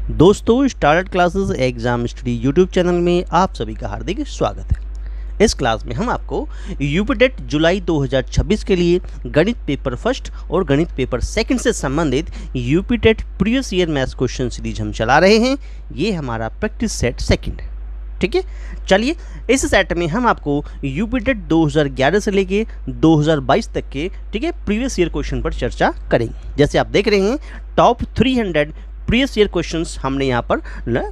दोस्तों, start classes exam study YouTube channel में आप सभी का हार्दिक स्वागत है। इस क्लास में हम आपको यूपी टेट जुलाई 2026 के लिए गणित पेपर फर्स्ट और गणित पेपर सेकंड से संबंधित UP TET previous year maths question series हम चला रहे हैं। ये हमारा प्रैक्टिस सेट सेकंड है। ठीक है, चलिए इस सेट में हम आपको यूपी टेट 2011 से लेके 2022 तक के प्रीवियस ईयर क्वेश्चन पर चर्चा करेंगे। जैसे आप देख रहे हैं, टॉप 300 प्रीवियस ईयर क्वेश्चंस हमने यहाँ पर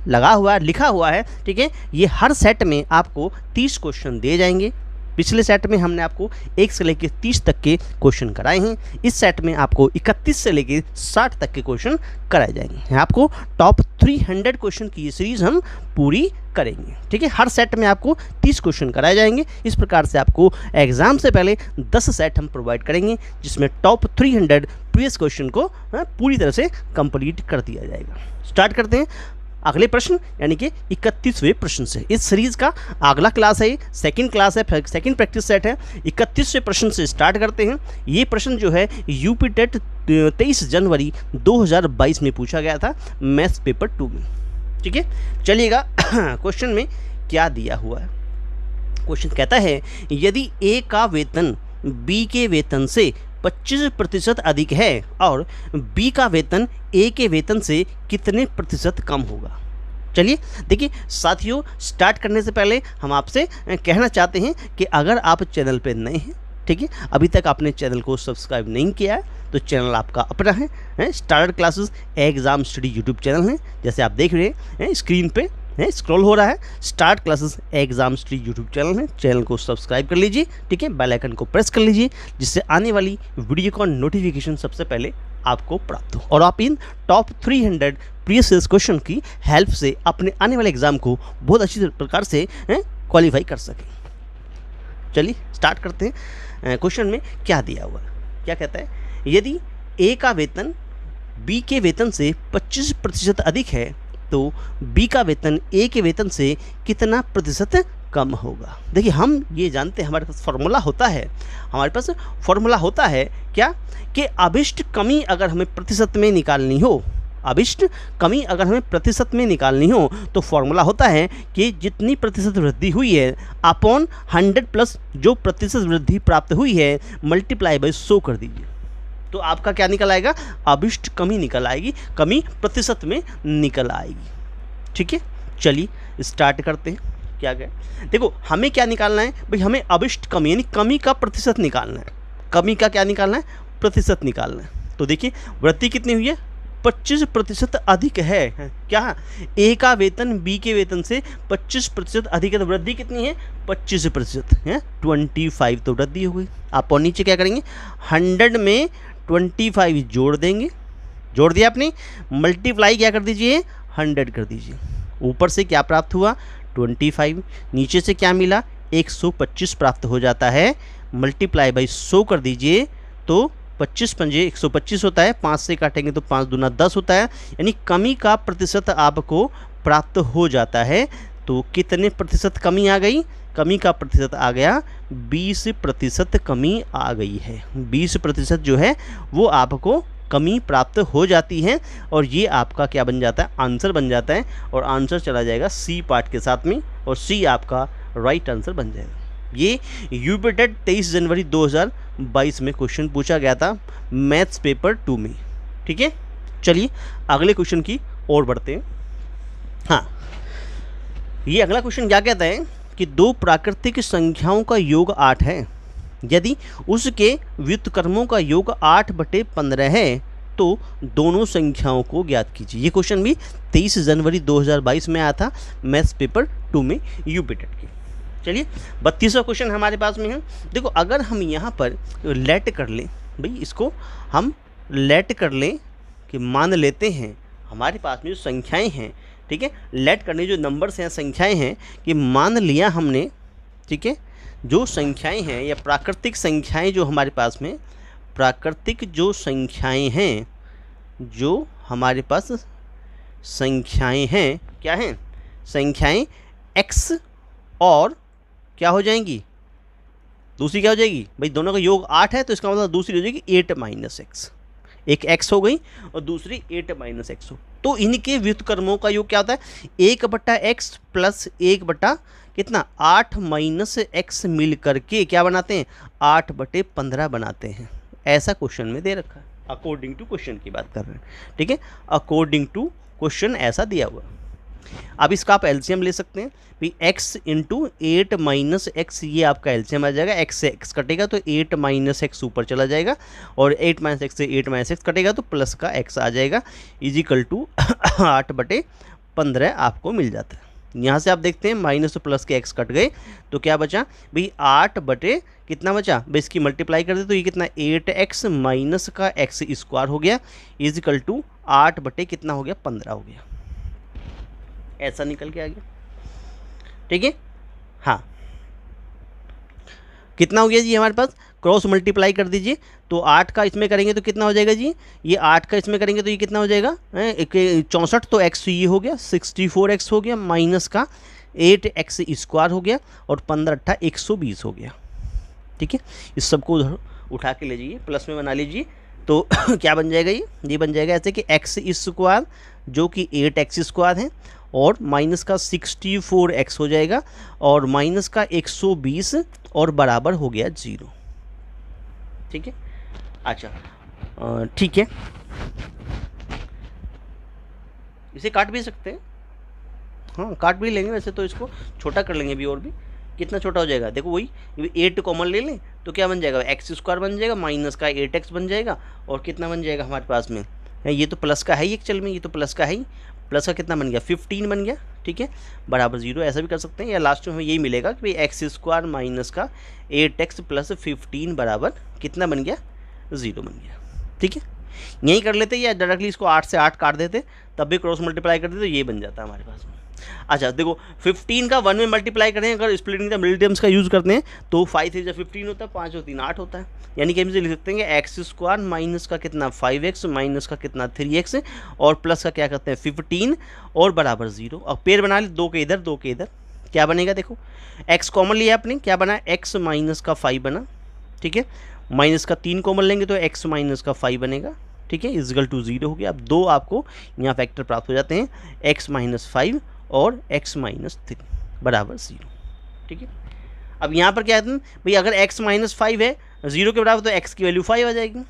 लगा हुआ है, लिखा हुआ है। ठीक है, ये हर सेट में आपको 30 क्वेश्चन दिए जाएंगे। पिछले सेट में हमने आपको 1 से लेकर 30 तक के क्वेश्चन कराए हैं। इस सेट में आपको 31 से लेकर 60 तक के क्वेश्चन कराए जाएंगे। आपको टॉप 300 क्वेश्चन की ये सीरीज हम पूरी करेंगे। ठीक है, हर सेट में आपको 30 क्वेश्चन कराए जाएंगे। इस प्रकार से आपको एग्जाम से पहले 10 सेट हम प्रोवाइड करेंगे, जिसमें टॉप 300 प्रीवियस क्वेश्चन को पूरी तरह से कंप्लीट कर दिया जाएगा। स्टार्ट करते हैं अगले प्रश्न, यानी कि 31वें प्रश्न से। इस सीरीज का अगला क्लास है, सेकंड क्लास है, सेकंड प्रैक्टिस सेट है। 31वें प्रश्न से स्टार्ट करते हैं। ये प्रश्न जो है यूपी टेट 23 जनवरी 2022 में पूछा गया था, मैथ्स पेपर 2 में। ठीक है, चलिएगा क्वेश्चन में क्या दिया हुआ है। क्वेश्चन कहता है, यदि ए का वेतन बी के वेतन से 25% अधिक है और बी का वेतन ए के वेतन से कितने प्रतिशत कम होगा। चलिए देखिए साथियों, स्टार्ट करने से पहले हम आपसे कहना चाहते हैं कि अगर आप चैनल पर नए हैं, ठीक है, अभी तक आपने चैनल को सब्सक्राइब नहीं किया है, तो चैनल आपका अपना है start classes exam study YouTube channel है। जैसे आप देख रहे हैं स्क्रीन पे स्क्रॉल हो रहा है, start classes exam study YouTube channel है। चैनल को सब्सक्राइब कर लीजिए, ठीक है, बेल आइकन को प्रेस कर लीजिए, जिससे आने वाली वीडियो का नोटिफिकेशन सबसे पहले आपको प्राप्त हो और आप इन टॉप 300 प्रीवियस क्वेश्चन की हेल्प से अपने आने वाले एग्जाम को बहुत अच्छी प्रकार से क्वालिफाई कर सकें। चलिए स्टार्ट करते हैं। क्वेश्चन में क्या दिया हुआ है, क्या कहता है, यदि ए का वेतन बी के वेतन से 25% अधिक है तो बी का वेतन ए के वेतन से कितना प्रतिशत कम होगा। देखिए हम ये जानते हैं, हमारे पास फॉर्मूला होता है क्या, कि अभिष्ट कमी अगर हमें प्रतिशत में निकालनी हो, अभिष्ट कमी अगर हमें प्रतिशत में निकालनी हो तो फॉर्मूला होता है कि जितनी प्रतिशत वृद्धि हुई है अपॉन 100 प्लस जो प्रतिशत वृद्धि प्राप्त हुई है मल्टीप्लाई बाय 100 कर दीजिए, तो आपका क्या निकल आएगा, अभिष्ट कमी निकल आएगी, कमी प्रतिशत में निकल आएगी। ठीक है, चलिए स्टार्ट करते हैं। क्या कहें, देखो हमें क्या निकालना है भाई, हमें अभिष्ट कमी यानी कमी का प्रतिशत निकालना है। कमी का क्या निकालना है, प्रतिशत निकालना है। तो देखिए वृद्धि कितनी हुई है, 25% अधिक है। क्या, ए का वेतन बी के वेतन से 25% अधिक है, तो वृद्धि कितनी है, 25% है, 25 तो वृद्धि हो गई। आप और नीचे क्या करेंगे, 100 में 25 जोड़ देंगे, जोड़ दिया आपने, मल्टीप्लाई क्या कर दीजिए, 100 कर दीजिए। ऊपर से क्या प्राप्त हुआ, 25, नीचे से क्या मिला, 125 प्राप्त हो जाता है। मल्टीप्लाई बाई 100 कर दीजिए, तो 25 पंजे 125 होता है, 5 से काटेंगे तो 5 दूना 10 होता है, यानी कमी का प्रतिशत आपको प्राप्त हो जाता है। तो कितने प्रतिशत कमी आ गई, कमी का प्रतिशत आ गया 20% कमी आ गई है। 20% जो है वो आपको कमी प्राप्त हो जाती है और ये आपका क्या बन जाता है, आंसर बन जाता है। और आंसर चला जाएगा सी पार्ट के साथ में, और सी आपका राइट आंसर बन जाएगा। ये यूपी टेट 23 जनवरी 2022 में क्वेश्चन पूछा गया था मैथ्स पेपर 2 में। ठीक है, चलिए अगले क्वेश्चन की ओर बढ़ते हैं। हाँ, ये अगला क्वेश्चन क्या कहता है कि दो प्राकृतिक संख्याओं का योग 8 है, यदि उसके व्युत्क्रमों का योग 8/15 है तो दोनों संख्याओं को ज्ञात कीजिए। ये क्वेश्चन भी 23 जनवरी 2022 में आया था मैथ्स पेपर 2 में यूपी टेट के। चलिए 32वां क्वेश्चन हमारे पास में है। देखो अगर हम यहाँ पर लेट कर लें, भाई इसको हम लेट कर लें कि मान लेते हैं हमारे पास में जो संख्याएं हैं, ठीक है, लेट करने जो नंबर्स हैं, संख्याएं हैं, कि मान लिया हमने, ठीक है, जो संख्याएं हैं या प्राकृतिक संख्याएं जो हमारे पास में, प्राकृतिक जो संख्याएं हैं, जो हमारे पास संख्याएं हैं, क्या हैं, संख्याएं x और क्या हो जाएंगी, दूसरी क्या हो जाएगी भाई, दोनों का योग 8 है तो इसका मतलब दूसरी हो जाएगी 8 - x। एक x हो गई और दूसरी 8 माइनस एक्स हो। तो इनके व्युत्क्रमों का योग क्या होता है, 1/x प्लस 1 कितना 8 माइनस एक्स मिल करके क्या बनाते हैं, 8/15 बनाते हैं। ऐसा क्वेश्चन में दे रखा है, अकॉर्डिंग टू क्वेश्चन की बात कर रहे हैं, ठीक है, अकॉर्डिंग टू क्वेश्चन ऐसा दिया हुआ। अब इसका आप एलसीएम ले सकते हैं भाई, x इंटू 8 माइनस एक्स, ये आपका एलसीएम आ जाएगा। x से x कटेगा तो 8 माइनस एक्स ऊपर चला जाएगा, और 8 माइनस एक्स से 8 माइनस एक्स कटेगा तो प्लस का x आ जाएगा, इजिकल टू 8/15 आपको मिल जाता है। यहाँ से आप देखते हैं माइनस तो प्लस के x कट गए, तो क्या बचा भाई 8 कितना बचा भाई, इसकी मल्टीप्लाई कर दे तो ये कितना 8x माइनस का x स्क्वायर हो गया, इजिकल टू 8 कितना हो गया 15 हो गया। ऐसा निकल के आ गया, ठीक है। हाँ, कितना हो गया जी हमारे पास, क्रॉस मल्टीप्लाई कर दीजिए तो 8 का इसमें करेंगे तो कितना हो जाएगा जी, ये 8 का इसमें करेंगे तो ये कितना हो जाएगा 64, तो x ये हो गया 64x हो गया, माइनस का 8x स्क्वायर हो गया, और 15 120 हो गया, ठीक है। इस सबको उधर उठा के ले जाइए, प्लस में बना लीजिए, तो क्या बन जाएगा ये बन जाएगा ऐसे कि x स्क्वायर जो कि 8x स्क्वायर है, और माइनस का 64x हो जाएगा, और माइनस का 120, और बराबर हो गया 0, ठीक है। अच्छा ठीक है, इसे काट भी सकते हैं, हाँ काट भी लेंगे, वैसे तो इसको छोटा कर लेंगे भी, और भी कितना छोटा हो जाएगा, देखो वही 8 कॉमन ले लें तो क्या बन जाएगा, x स्क्वायर बन जाएगा, माइनस का 8x बन जाएगा, और कितना बन जाएगा हमारे पास में, ये तो प्लस का है ही एक्चुअल में, ये तो प्लस का है ही, प्लस का कितना बन गया 15 बन गया, ठीक है, बराबर 0, ऐसा भी कर सकते हैं, या लास्ट में हमें यही मिलेगा कि भाई x स्क्वायर माइनस का 8x प्लस 15 बराबर कितना बन गया 0 बन गया, ठीक है। यही कर लेते, या डायरेक्टली इसको 8 से 8 काट देते, तब भी क्रॉस मल्टीप्लाई करते तो ये बन जाता है हमारे पास में। अच्छा देखो 15 का 1 में मल्टीप्लाई करें, अगर स्प्लिटिंग द मिडिल टर्म्स का यूज़ करते हैं तो 5 3 15 होता है, 5 और 3 8 होता है, यानी कि हम इसे लिख सकते हैं एक्स स्क्वायर माइनस का कितना 5x माइनस का कितना 3x, और प्लस का क्या करते हैं 15, और बराबर 0, और पेड़ बना ले 2 के इधर 2 के इधर, क्या बनेगा देखो x कॉमन लिया आपने, क्या बना x माइनस का 5 बना, ठीक है, माइनस का 3 कॉमन लेंगे तो x माइनस का 5 बनेगा, ठीक है, इजगल टू 0 हो गया। अब 2 आपको यहाँ फैक्टर प्राप्त हो जाते हैं, x माइनस 5 और x माइनस 3 बराबर 0, ठीक है। अब यहाँ पर क्या है भाई, अगर x माइनस 5 है 0 के बराबर तो x की वैल्यू 5 आ जाएगी,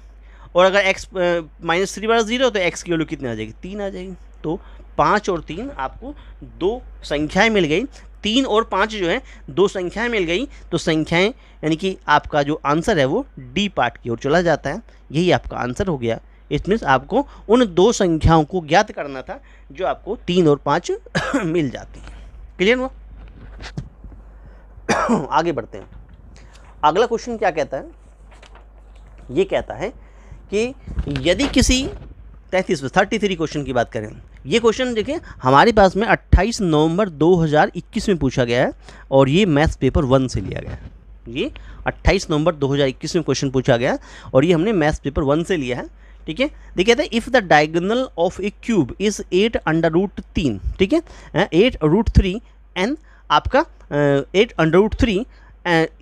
और अगर x माइनस 3 बराबर 0 तो x की वैल्यू कितनी आ जाएगी 3 आ जाएगी। तो 5 और 3 आपको 2 संख्याएं मिल गई, 3 और 5 जो है 2 संख्याएं मिल गई, तो संख्याएं यानी कि आपका जो आंसर है वो डी पार्ट की ओर चला जाता है, यही आपका आंसर हो गया। इट मीन्स आपको उन 2 संख्याओं को ज्ञात करना था जो आपको 3 और 5 मिल जाती हैं। क्लियर हुआ? आगे बढ़ते हैं। अगला क्वेश्चन क्या कहता है, ये कहता है कि यदि किसी 33 क्वेश्चन की बात करें, ये क्वेश्चन देखिए हमारे पास में 28 नवंबर 2021 में पूछा गया है, और ये मैथ्स पेपर 1 से लिया गया है। ये 28 नवंबर 2021 में क्वेश्चन पूछा गया, और ये हमने मैथ्स पेपर 1 से लिया है, ठीक है। देखिए कहते हैं if the diagonal of A cube is 8√3, ठीक है, 8√3 एंड आपका 8√3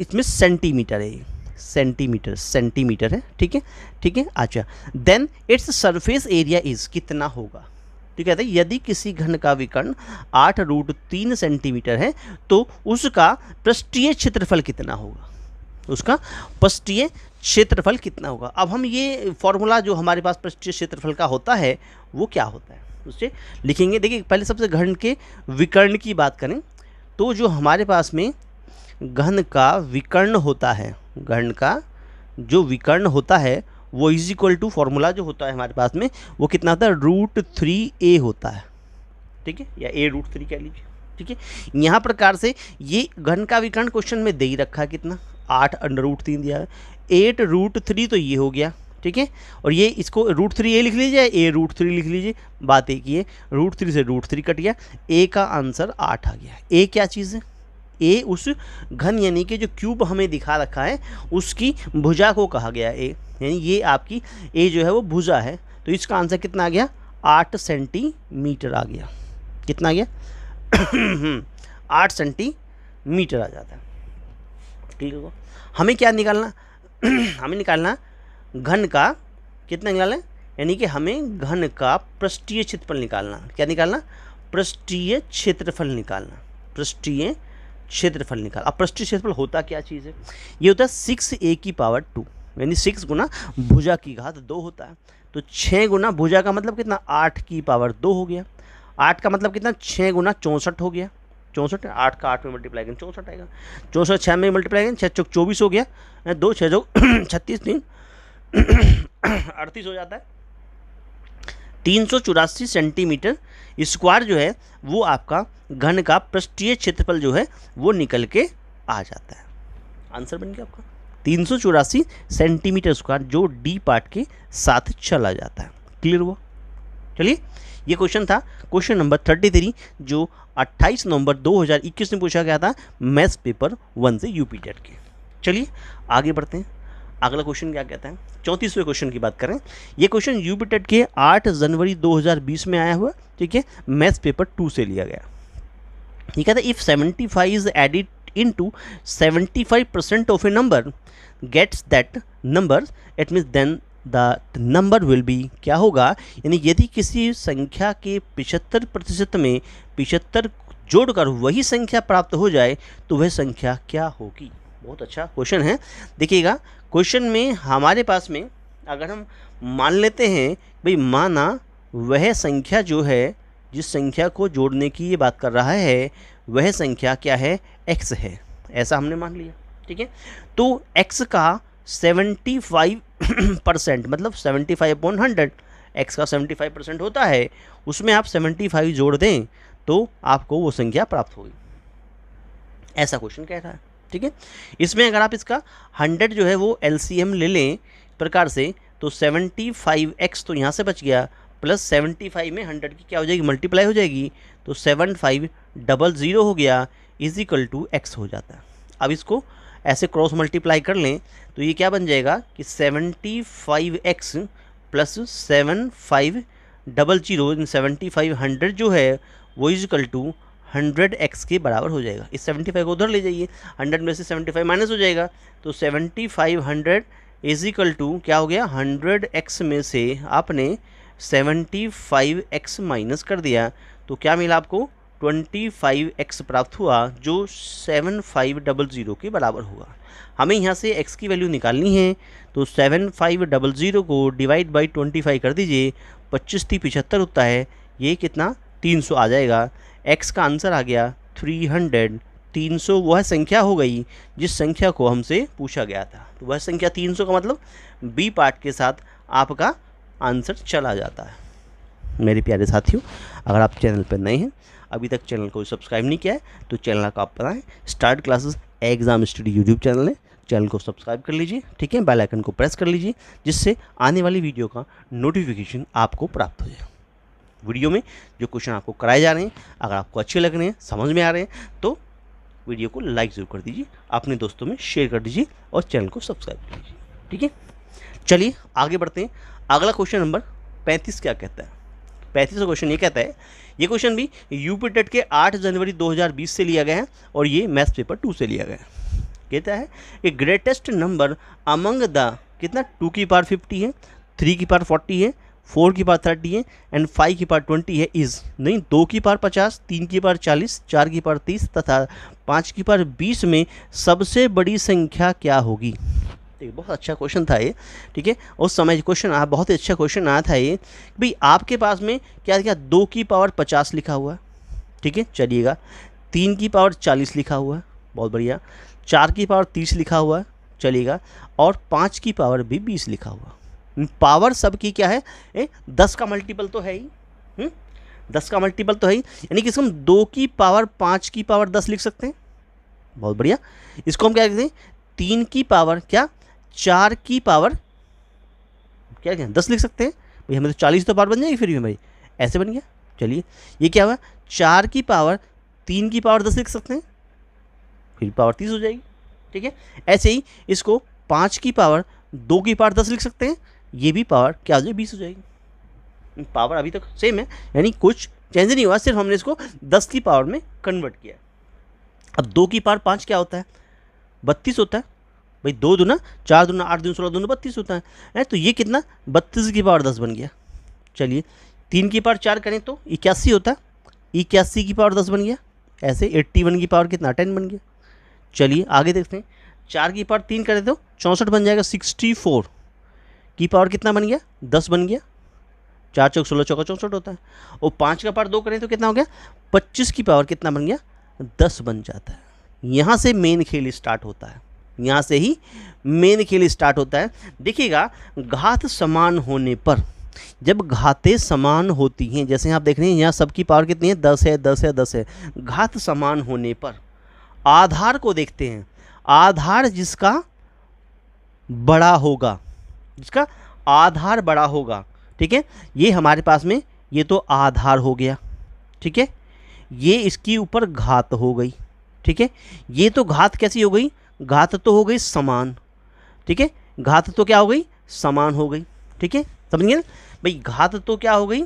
इसमें सेंटीमीटर है, सेंटीमीटर है, ठीक है, ठीक है। अच्छा then its surface area is कितना होगा, तो कहते हैं यदि किसी घन का विकर्ण 8√3 सेंटीमीटर है तो उसका पृष्ठीय क्षेत्रफल कितना होगा, उसका पृष्ठीय क्षेत्रफल कितना होगा। अब हम ये फॉर्मूला जो हमारे पास पृष्ठीय क्षेत्रफल का होता है वो क्या होता है उससे लिखेंगे। देखिए पहले सबसे घन के विकर्ण की बात करें तो जो हमारे पास में घन का विकर्ण होता है, घन का जो विकर्ण होता है वो इज इक्वल टू फॉर्मूला जो होता है हमारे पास में वो कितना होता है √3a होता है, ठीक है, या a√3 कह लीजिए, ठीक है। यहाँ प्रकार से ये घन का विकर्ण क्वेश्चन में दे ही रखा है कितना 8√3 दिया है, 8√3 तो ये हो गया, ठीक है, और ये इसको √3a लिख लीजिए, a√3 लिख लीजिए। बात एक ये √3 से √3 कट गया, a का आंसर 8 आ गया। a क्या चीज़ है, a उस घन यानी कि जो क्यूब हमें दिखा रखा है उसकी भुजा को कहा गया a, यानी ये आपकी a जो है वो भुजा है, तो इसका आंसर कितना आ गया 8 सेंटीमीटर आ गया। कितना आ गया 8 सेंटीमीटर आ जाता है, ठीक है। हमें क्या निकालना हमें निकालना घन का कितना निकालना है यानी कि हमें घन का पृष्ठीय क्षेत्रफल निकालना। क्या निकालना? पृष्ठीय क्षेत्रफल निकालना। पृष्ठीय क्षेत्रफल निकाल। अब पृष्ठीय क्षेत्रफल होता क्या चीज़ है? ये होता है 6a की पावर 2, यानी 6 गुना भुजा की घात 2 होता है। तो 6 गुना भुजा का मतलब कितना? 8 की पावर 2 हो गया। 8 का मतलब कितना? 6 गुना 64 हो गया। 64, 8 का 8 में मल्टीप्लाई करें 64 आएगा। 64 6 में मल्टीप्लाई करें 6 चौक 24 हो गया। 2 6 जो 36 3 38 हो जाता है। 384 सेंटीमीटर स्क्वायर जो है वो आपका घन का पृष्ठीय क्षेत्रफल जो है वो निकल के आ जाता है। आंसर बन गया आपका 384 सेंटीमीटर स्क्वायर, जो डी पार्ट के साथ चला जाता है। क्लियर हुआ? चलिए, ये क्वेश्चन था क्वेश्चन नंबर 33, जो 28 नवंबर 2021 में पूछा गया था मैथ्स पेपर 1 से यूपी टेट के। चलिए आगे बढ़ते हैं। अगला क्वेश्चन क्या कहता है? 34वें क्वेश्चन की बात करें। ये क्वेश्चन यूपी टेट के 8 जनवरी 2020 में आया हुआ, ठीक है, मैथ्स पेपर 2 से लिया गया। ये कहता है if 75 is added into 75% of a number gets that number, it means then the number will be, क्या होगा? यानी यदि किसी संख्या के 75% में 75 जोड़कर वही संख्या प्राप्त हो जाए तो वह संख्या क्या होगी? बहुत अच्छा क्वेश्चन है। देखिएगा, क्वेश्चन में हमारे पास में अगर हम मान लेते हैं भाई, माना वह संख्या जो है, जिस संख्या को जोड़ने की ये बात कर रहा है, वह संख्या क्या है? x है। ऐसा हमने मान लिया, ठीक है। तो x का 75% मतलब 75/100, x का 75% होता है, उसमें आप 75 जोड़ दें तो आपको वो संख्या प्राप्त होगी। ऐसा क्वेश्चन कह रहा है, ठीक है। इसमें अगर आप इसका 100 जो है वो LCM ले लें प्रकार से, तो 75x तो यहाँ से बच गया, प्लस 75 में 100 की क्या हो जाएगी? मल्टीप्लाई हो जाएगी, तो 7500 हो गया, इज इक्वल टू x हो जाता है। अब इसको ऐसे क्रॉस मल्टीप्लाई कर लें तो ये क्या बन जाएगा कि 75x प्लस 7500, 7500 जो है वो इज इक्वल टू 100x के बराबर हो जाएगा। इस 75 को उधर ले जाइए, 100 में से 75 माइनस हो जाएगा, तो 7500 इज इक्वल टू क्या हो गया? 100x में से आपने 75x माइनस कर दिया, तो क्या मिला आपको? 25x प्राप्त हुआ, जो 7500 के बराबर हुआ। हमें यहाँ से x की वैल्यू निकालनी है, तो 7500 को डिवाइड बाई 25 कर दीजिए, 25 × 75 होता है, ये कितना? 300 आ जाएगा। x का आंसर आ गया 300। 300 वह संख्या हो गई जिस संख्या को हमसे पूछा गया था, तो वह संख्या 300 का मतलब बी पार्ट के साथ आपका आंसर चला जाता है। मेरे प्यारे साथियों, अगर आप चैनल पर नए हैं, अभी तक चैनल को सब्सक्राइब नहीं किया है, तो चैनल का आप बनाएं। Start classes exam study YouTube channel है, चैनल को सब्सक्राइब कर लीजिए, ठीक है। बेल आइकन को प्रेस कर लीजिए, जिससे आने वाली वीडियो का नोटिफिकेशन आपको प्राप्त हो जाए। वीडियो में जो क्वेश्चन आपको कराए जा रहे हैं, अगर आपको अच्छे लग रहे हैं, समझ में आ रहे हैं, तो वीडियो को लाइक ज़रूर कर दीजिए, अपने दोस्तों में शेयर कर दीजिए और चैनल को सब्सक्राइब कर लीजिए, ठीक है। चलिए आगे बढ़ते हैं। अगला क्वेश्चन नंबर 35 क्या कहता है? 35वां क्वेश्चन ये कहता है, ये क्वेश्चन भी यूपी टेट के 8 जनवरी 2020 से लिया गया है और ये मैथ्स पेपर 2 से लिया गया है। कहता है कि ग्रेटेस्ट नंबर अमंग द, कितना? 2 की पावर 50 है, 3 की पावर 40 है, 4 की पावर 30 है एंड 5 की पावर 20 है, इज़ नहीं 2 की पावर 50, 3 की पावर 40, 4 की पावर 30 तथा 5 की पावर 20 में सबसे बड़ी संख्या क्या होगी? ठीक है, बहुत अच्छा क्वेश्चन था ये, ठीक है। उस समय क्वेश्चन आया, बहुत ही अच्छा क्वेश्चन आया था ये। भाई आपके पास में क्या क्या? 2 की पावर 50 लिखा हुआ है, ठीक है, चलिएगा। 3 की पावर 40 लिखा हुआ है, बहुत बढ़िया। 4 की पावर 30 लिखा हुआ है, चलिएगा। और 5 की पावर भी 20 लिखा हुआ। पावर सबकी क्या है? 10 का मल्टीपल तो है ही, 10 का मल्टीपल तो है ही, यानी कि इसको हम 2 की पावर 5 की पावर 10 लिख सकते हैं, बहुत बढ़िया। इसको हम क्या लिखते हैं? 3 की पावर क्या? 4 की पावर क्या 10 लिख सकते हैं भाई, हमें तो 40 तो पावर बन जाएगी फिर भी भाई, ऐसे बन गया। चलिए ये क्या हुआ? 4 की पावर 3 की पावर 10 लिख सकते हैं, फिर पावर 30 हो जाएगी, ठीक है। ऐसे ही इसको 5 की पावर 2 की पावर 10 लिख सकते हैं, ये भी पावर क्या हो जाएगी? 20 हो जाएगी। पावर अभी तक सेम है, यानी कुछ चेंज नहीं हुआ, सिर्फ हमने इसको 10 की पावर में कन्वर्ट किया। अब 2 की पावर 5 क्या होता है? 32 होता है, भाई 2 दूना 4 दूना 8 दूना 16 दूना 32 होता है। तो ये कितना 32 की पावर 10 बन गया। चलिए 3 की पावर 4 करें तो 81 होता है, 81 की पावर 10 बन गया। ऐसे 81 की पावर कितना 10 बन गया। चलिए आगे देखते हैं, 4 की पावर 3 करें तो 64 बन जाएगा। 64 की पावर कितना बन गया 10 बन गया। 4 चौक 16 चौका 64 होता है। और 5 का पावर 2 करें तो कितना हो गया 25 की पावर कितना बन गया 10 बन जाता है। यहाँ से मेन खेल स्टार्ट होता है, यहाँ से ही मेन खेल स्टार्ट होता है। देखिएगा घात समान होने पर, जब घातें समान होती हैं, जैसे आप देख रहे हैं यहाँ सबकी पावर कितनी है 10 है 10 है 10 है। घात समान होने पर आधार को देखते हैं, आधार जिसका बड़ा होगा, जिसका आधार बड़ा होगा, ठीक है, ये हमारे पास में ये तो आधार हो गया, ठीक है, ये इसके ऊपर घात हो गई, ठीक है। ये तो घात कैसी हो गई, घात तो हो गई समान, ठीक है, घात तो क्या हो गई समान हो गई, ठीक है, समझ गए ना भाई। घात तो क्या हो गई,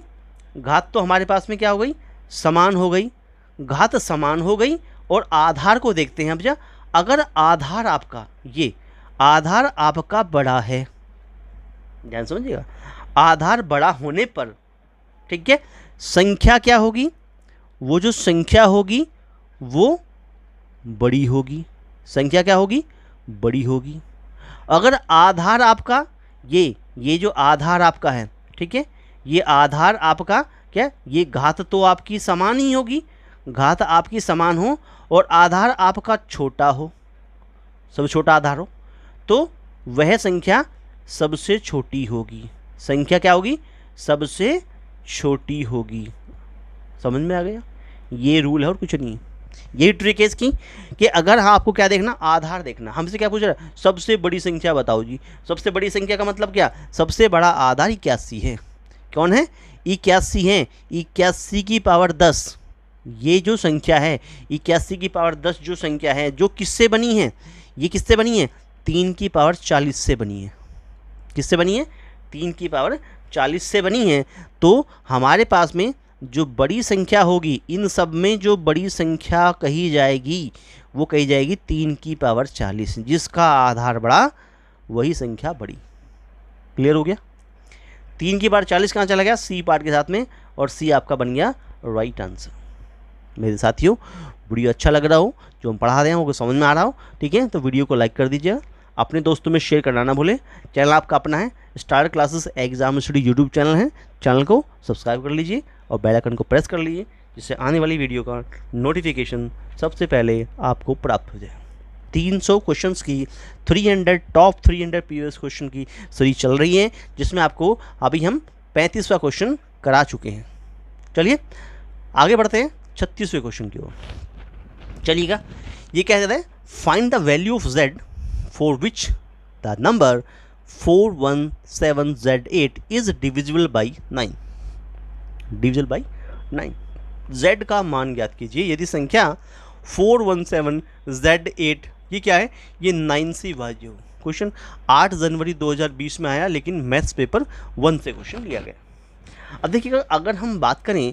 घात तो हमारे पास में क्या हो गई समान हो गई, घात समान हो गई। और आधार को देखते हैं अब। जा अगर आधार आपका, ये आधार आपका बड़ा है, ध्यान समझिएगा, आधार बड़ा होने पर, ठीक है, संख्या क्या होगी, वो जो संख्या होगी वो बड़ी होगी, संख्या क्या होगी बड़ी होगी। अगर आधार आपका ये जो आधार आपका है, ठीक है, ये आधार आपका क्या, ये घात तो आपकी समान ही होगी, घात आपकी समान हो और आधार आपका छोटा हो, सब छोटा आधार हो, तो वह संख्या सबसे छोटी होगी। संख्या क्या होगी सबसे छोटी होगी। समझ में आ गया, ये रूल है और कुछ नहीं है। यही ट्रिक है इसकी कि अगर हाँ आपको क्या देखना, आधार देखना। हमसे क्या पूछ रहा है, सबसे बड़ी संख्या बताओ जी। सबसे बड़ी संख्या का मतलब क्या, सबसे बड़ा आधार 81 है। कौन है 81 है, 81 की पावर 10 ये जो संख्या है, 81 की पावर 10 जो संख्या है, जो किससे बनी है, ये किससे बनी है 3 की पावर 40 से बनी है। किससे बनी है 3 की पावर 40 से बनी है। तो हमारे पास में जो बड़ी संख्या होगी, इन सब में जो बड़ी संख्या कही जाएगी वो कही जाएगी 3 की पावर 40। जिसका आधार बड़ा वही संख्या बड़ी। क्लियर हो गया। 3 की पावर 40 कहाँ चला गया, सी पार्ट के साथ में, और सी आपका बन गया राइट आंसर। मेरे साथियों वीडियो अच्छा लग रहा हो, जो हम पढ़ा रहे हैं वो समझ में आ रहा हो, ठीक है, तो वीडियो को लाइक कर दीजिए, अपने दोस्तों में शेयर करना ना भूलें। चैनल आपका अपना है star classes exam study YouTube channel है, चैनल को सब्सक्राइब कर लीजिए और बेल आइकन को प्रेस कर लीजिए, जिससे आने वाली वीडियो का नोटिफिकेशन सबसे पहले आपको प्राप्त हो जाए। 300 क्वेश्चंस की 300 टॉप 300 पीवीएस क्वेश्चन की सीरीज चल रही है, जिसमें आपको अभी हम 35वां क्वेश्चन करा चुके हैं। चलिए आगे बढ़ते हैं 36वें क्वेश्चन की ओर। चलिएगा, ये कह रहा है find the value of z for which the number 417z8 is divisible by 9। Divisible by 9, z का मान ज्ञात कीजिए यदि संख्या 417z8 ये क्या है, ये 9 से विभाज्य हो। क्वेश्चन 8 जनवरी 2020 में आया, लेकिन मैथ्स पेपर 1 से क्वेश्चन लिया गया। अब देखिएगा, अगर हम बात करें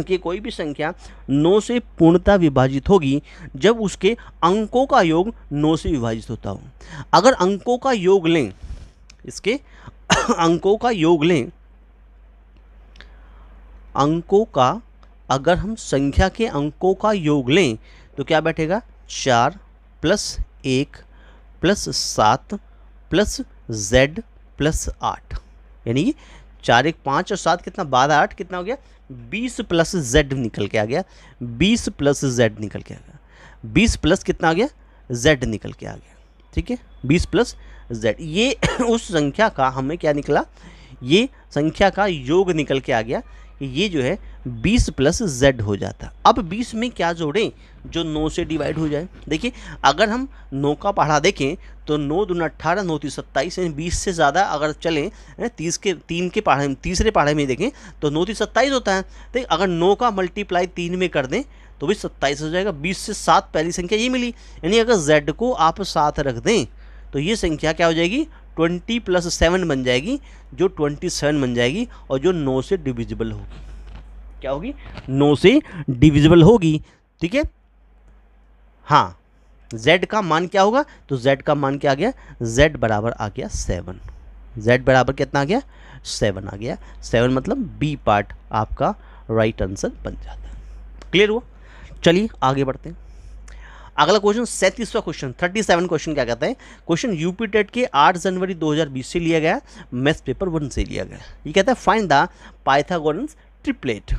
कि कोई भी संख्या 9 से पूर्णतः विभाजित होगी जब उसके अंकों का योग 9 से विभाजित होता हो। अगर अंकों का योग लें, इसके अंकों का योग लें, अंकों का अगर हम संख्या के अंकों का योग लें तो क्या बैठेगा 4 + 1 + 7 + z + 8, यानी कि 4 1 5 और 7 कितना 12 8 कितना हो गया 20 + z निकल के आ गया, 20 + z निकल के आ गया, 20 प्लस कितना आ गया z निकल के आ गया, ठीक है, 20 + z। ये उस संख्या का हमें क्या निकला, ये संख्या का योग निकल के आ गया, ये जो है 20 + z हो जाता। अब 20 में क्या जोड़ें जो 9 से डिवाइड हो जाए। देखिए, अगर हम 9 का पढ़ा देखें तो 9 दूना 18, 9 3 27, यानी 20 से ज़्यादा अगर चलें 3 के पढ़े तीसरे पढ़े में देखें तो 9 3 27 होता है। तो अगर 9 का मल्टीप्लाई 3 में कर दें तो भी 27 हो जाएगा। 20 से 7 पहली संख्या ये मिली, यानी अगर z को आप 7 रख दें तो ये संख्या क्या हो जाएगी 20 + 7 बन जाएगी, जो 27 बन जाएगी और जो 9 से डिविजिबल होगी। क्या होगी 9 से डिविजिबल होगी, ठीक है। हाँ, z का मान क्या होगा, तो z का मान क्या आ गया, z बराबर आ गया 7, z बराबर कितना आ गया, 7 आ गया। 7 मतलब बी पार्ट आपका राइट आंसर बन जाता है। क्लियर हुआ? चलिए आगे बढ़ते हैं। अगला क्वेश्चन 37वां क्वेश्चन, 37 क्वेश्चन क्या कहता है, क्वेश्चन यूपी टेट के 8 जनवरी 2020 से लिया गया, मैथ्स पेपर 1 से लिया गया। ये कहता है find the Pythagoras triplet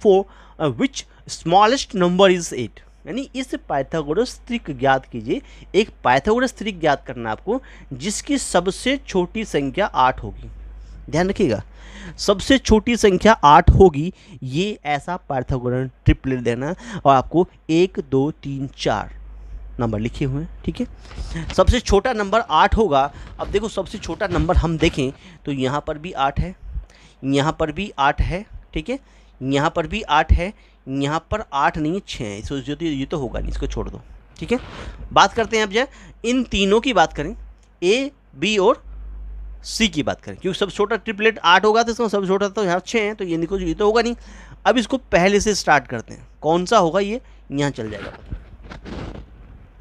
for which smallest number is 8, यानी इस पाइथागोरस त्रिक ज्ञात कीजिए, एक पाइथागोरस त्रिक ज्ञात करना है आपको जिसकी सबसे छोटी संख्या 8 होगी। ध्यान रखिएगा, सबसे छोटी संख्या 8 होगी, ये ऐसा पाइथागोरस ट्रिपलेट देना और आपको 1 2 3 4 नंबर लिखे हुए हैं। ठीक है, सबसे छोटा नंबर 8 होगा। अब देखो सबसे छोटा नंबर हम देखें तो यहाँ पर भी 8 है, यहाँ पर भी 8 है, ठीक है, यहाँ पर भी 8 है, यहाँ पर 8 नहीं 6 है, इसको ये तो होगा नहीं, इसको छोड़ दो। ठीक है, बात करते हैं अब जो इन तीनों की बात करें, ए बी और सी की बात करें, क्योंकि सबसे छोटा ट्रिपलेट 8 होगा तो इसका सबसे छोटा तो यहाँ 6 है, तो ये देखो ये तो होगा नहीं। अब इसको पहले से स्टार्ट करते हैं, कौन सा होगा ये यहाँ चल जाएगा।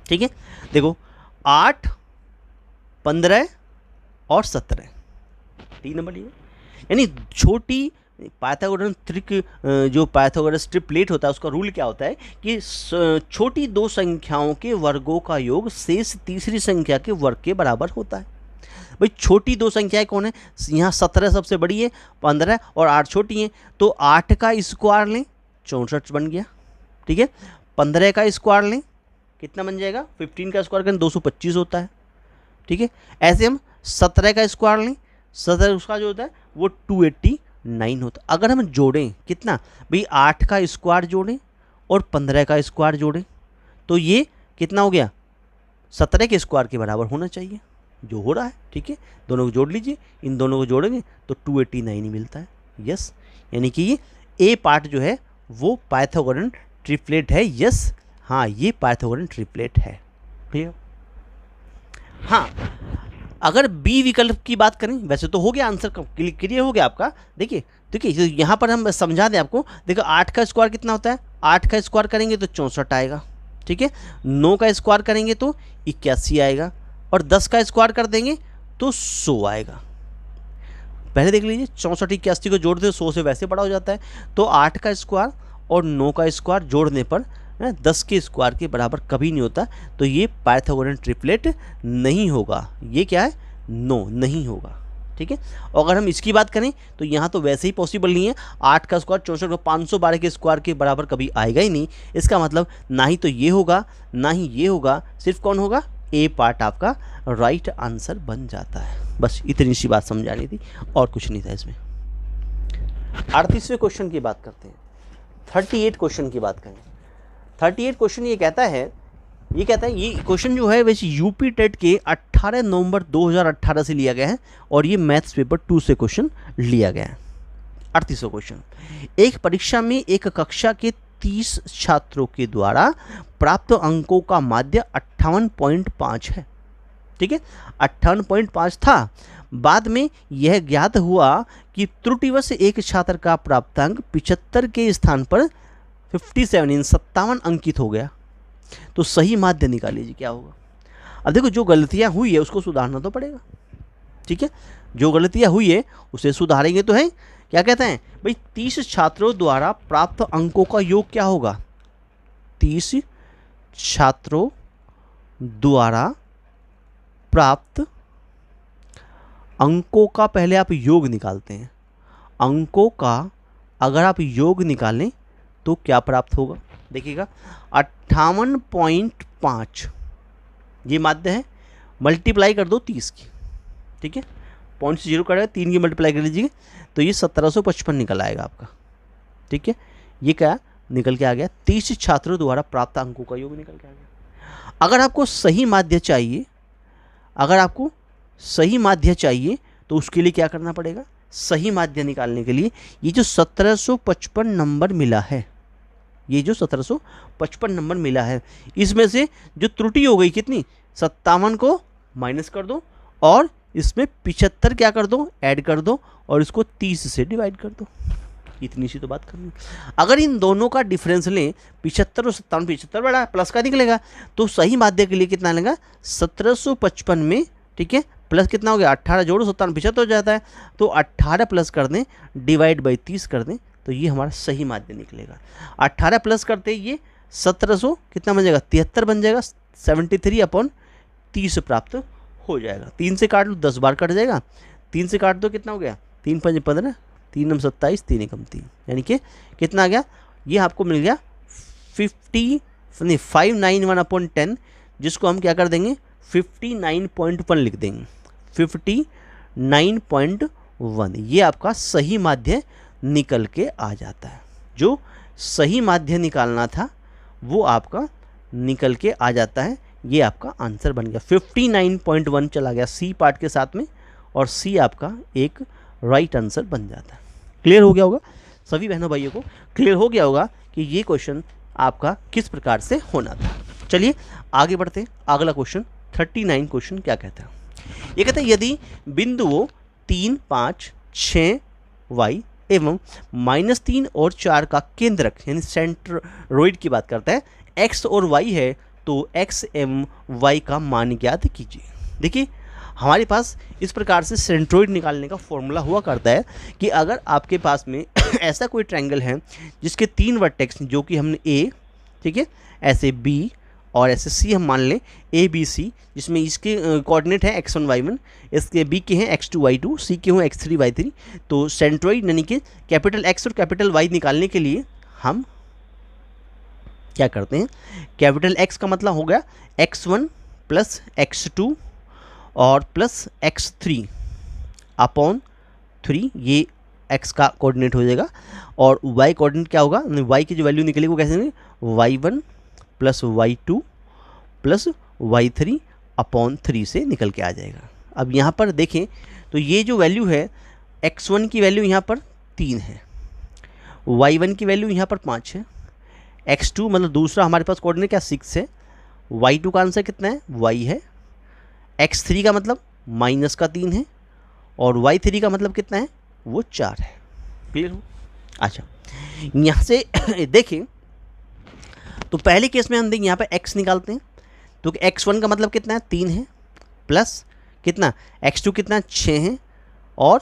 ठीक है, देखो 8 15 और 17 3 नंबर लिए, यानी छोटी पाइथागोरस ट्रिक, जो पाइथागोरस ट्रिपलेट होता है उसका रूल क्या होता है कि छोटी दो संख्याओं के वर्गों का योग शेष तीसरी संख्या के वर्ग के बराबर होता है। भाई छोटी दो संख्याएं कौन है, यहाँ 17 सबसे बड़ी है, 15 और 8 छोटी हैं, तो 8 का स्क्वायर लें 64 बन गया। ठीक है, 15 का स्क्वायर लें कितना बन जाएगा, 15 का स्क्वायर करें 225 होता है। ठीक है, ऐसे हम 17 का स्क्वायर लें, 17 उसका जो होता है वो 289 होता है। अगर हम जोड़ें कितना भाई, 8 का स्क्वायर जोड़ें और 15 का स्क्वायर जोड़ें तो ये कितना हो गया, 17 के स्क्वायर के बराबर होना चाहिए, जो हो रहा है। ठीक है, दोनों को जोड़ लीजिए, इन दोनों को जोड़ेंगे तो 289 ही मिलता है। यस, यानी कि ये ए पार्ट जो है वो पाइथागोरस ट्रिपलेट है। यस, हाँ ये पाइथागोरस ट्रिपलेट है। ठीक, हाँ अगर बी विकल्प की बात करें, वैसे तो हो गया आंसर, क्लियर हो गया आपका। देखिए देखिए यहाँ पर हम समझा दें आपको, देखो 8 का स्क्वायर कितना होता है, 8 का स्क्वायर करेंगे तो 64 आएगा। ठीक है, 9 का स्क्वायर करेंगे तो 81 आएगा, और 10 का स्क्वायर कर देंगे तो 100 आएगा। पहले देख लीजिए 64 81 को जोड़ दे 100 से वैसे बड़ा हो जाता है, तो 8 का स्क्वायर और 9 का स्क्वायर जोड़ने पर 10 के स्क्वायर के बराबर कभी नहीं होता, तो ये पाइथागोरस ट्रिपलेट नहीं होगा। ये क्या है, नो नहीं होगा। ठीक है, और अगर हम इसकी बात करें तो यहाँ तो वैसे ही पॉसिबल नहीं है, 8 का स्क्वायर 64 512 के स्क्वायर के बराबर कभी आएगा ही नहीं। इसका मतलब ना ही तो ये होगा ना ही ये होगा, सिर्फ कौन होगा, ए पार्ट आपका राइट आंसर बन जाता है। बस इतनी सी बात समझानी थी और कुछ नहीं था इसमें। 38वें क्वेश्चन की बात करते हैं, 38 क्वेश्चन की बात करें। 38 क्वेश्चन ये कहता है ये क्वेश्चन जो है वैसे यूपी टेट के 18 नवंबर 2018 से लिया गया है और ये मैथ्स पेपर 2 से क्वेश्चन लिया गया है। 38वां क्वेश्चन, एक परीक्षा में एक कक्षा के 30 छात्रों के द्वारा प्राप्त अंकों का माध्य 58.5 है। ठीक है, 58.5 था। बाद में यह ज्ञात हुआ कि त्रुटिवश एक छात्र का प्राप्तांक 75 के स्थान पर 57 अंकित हो गया, तो सही माध्य निकालिए जी क्या होगा। अब देखो जो गलतियां हुई है उसको सुधारना तो पड़ेगा। ठीक है, जो गलतियां हुई है उसे सुधारेंगे तो है। क्या कहते हैं भाई, 30 छात्रों द्वारा प्राप्त अंकों का योग क्या होगा, 30 छात्रों द्वारा प्राप्त अंकों का पहले आप योग निकालते हैं। अंकों का अगर आप योग निकालें तो क्या प्राप्त होगा, देखिएगा 58.5 ये माध्य है, मल्टीप्लाई कर दो 30 की। ठीक है, पॉइंट से 0 करेगा, 3 की मल्टीप्लाई कर लीजिए तो ये 1755 निकल आएगा आपका। ठीक है, ये क्या निकल के आ गया, 30 छात्रों द्वारा प्राप्त अंकों का योग निकल के आ गया। अगर आपको सही माध्य चाहिए, तो उसके लिए क्या करना पड़ेगा, सही माध्य निकालने के लिए ये जो 1755 नंबर मिला है, ये जो 1755 नंबर मिला है, इसमें से जो त्रुटि हो गई कितनी, 57 को माइनस कर दो और इसमें 75 क्या कर दो, ऐड कर दो और इसको 30 से डिवाइड कर दो। इतनी सी तो बात करनी है। अगर इन दोनों का डिफरेंस लें 75 और 57, 75 बड़ा प्लस का निकलेगा, तो सही माध्य के लिए कितना लेगा 1755 में, ठीक है, प्लस कितना हो गया 18 जोड़ो 57 75 हो जाता है, तो 18 प्लस कर दें डिवाइड बाई 30 कर दें, तो ये हमारा सही माध्य निकलेगा। 18 प्लस करते ये 1700 कितना बन जाएगा 73 बन जाएगा, 73/30 प्राप्त हो जाएगा। 3 से काट लो 10 बार कट जाएगा, 3 से काट दो कितना हो गया 3 × 5 = 15, 3 × 27, 3 × 3, यानी कि कितना आ गया, ये आपको मिल गया 591/10, जिसको हम क्या कर देंगे 59.1 लिख देंगे, 59.1। ये आपका सही माध्य निकल के आ जाता है। जो सही माध्य निकालना था वो आपका निकल के आ जाता है। ये आपका आंसर बन गया 59.1 चला गया सी पार्ट के साथ में, और सी आपका एक राइट आंसर बन जाता है। क्लियर हो गया होगा सभी बहनों भाइयों को, क्लियर हो गया होगा कि ये क्वेश्चन आपका किस प्रकार से होना था। चलिए आगे बढ़ते हैं। अगला क्वेश्चन 39 क्वेश्चन क्या कहता है, ये कहता है यदि बिंदुओं 3, 5, 6 y एवं -3 और 4 का केंद्रक यानी सेंट्रोइड की बात करता है x और y है, तो x एवं y का मान ज्ञात कीजिए। देखिए हमारे पास इस प्रकार से सेंट्रोइड निकालने का फॉर्मूला हुआ करता है कि अगर आपके पास में ऐसा कोई ट्रायंगल है जिसके 3 वर्टेक्स, जो कि हमने a, ठीक है, ऐसे b और ऐसे c हम मान लें ABC, जिसमें इसके कोऑर्डिनेट है x1 y1, इसके b के हैं x2 y2, c के हों x3 y3, तो सेंट्रोइड यानी कि कैपिटल X और कैपिटल Y निकालने के लिए हम क्या करते हैं, कैपिटल X का मतलब हो गया x1 प्लस x2 और प्लस x3 अपॉन 3, ये x का कोऑर्डिनेट हो जाएगा, और y कोऑर्डिनेट क्या होगा, y की जो वैल्यू निकलेगी वो कैसे निकलेगी, y1 plus y2 plus y3 upon 3 से निकल के आ जाएगा। अब यहाँ पर देखें तो ये जो वैल्यू है x1 की वैल्यू यहाँ पर 3 है, y1 की वैल्यू यहाँ पर 5 है, x2 मतलब दूसरा हमारे पास कोऑर्डिनेट क्या 6 है, y2 का आंसर कितना है y है, x3 का मतलब -3 है, और y3 का मतलब कितना है वो 4 है। क्लियर हो? अच्छा यहाँ से देखें तो पहले केस में हम देखें यहाँ पे x निकालते हैं, तो x1 का मतलब कितना है 3 है, प्लस कितना x2 कितना 6 है, और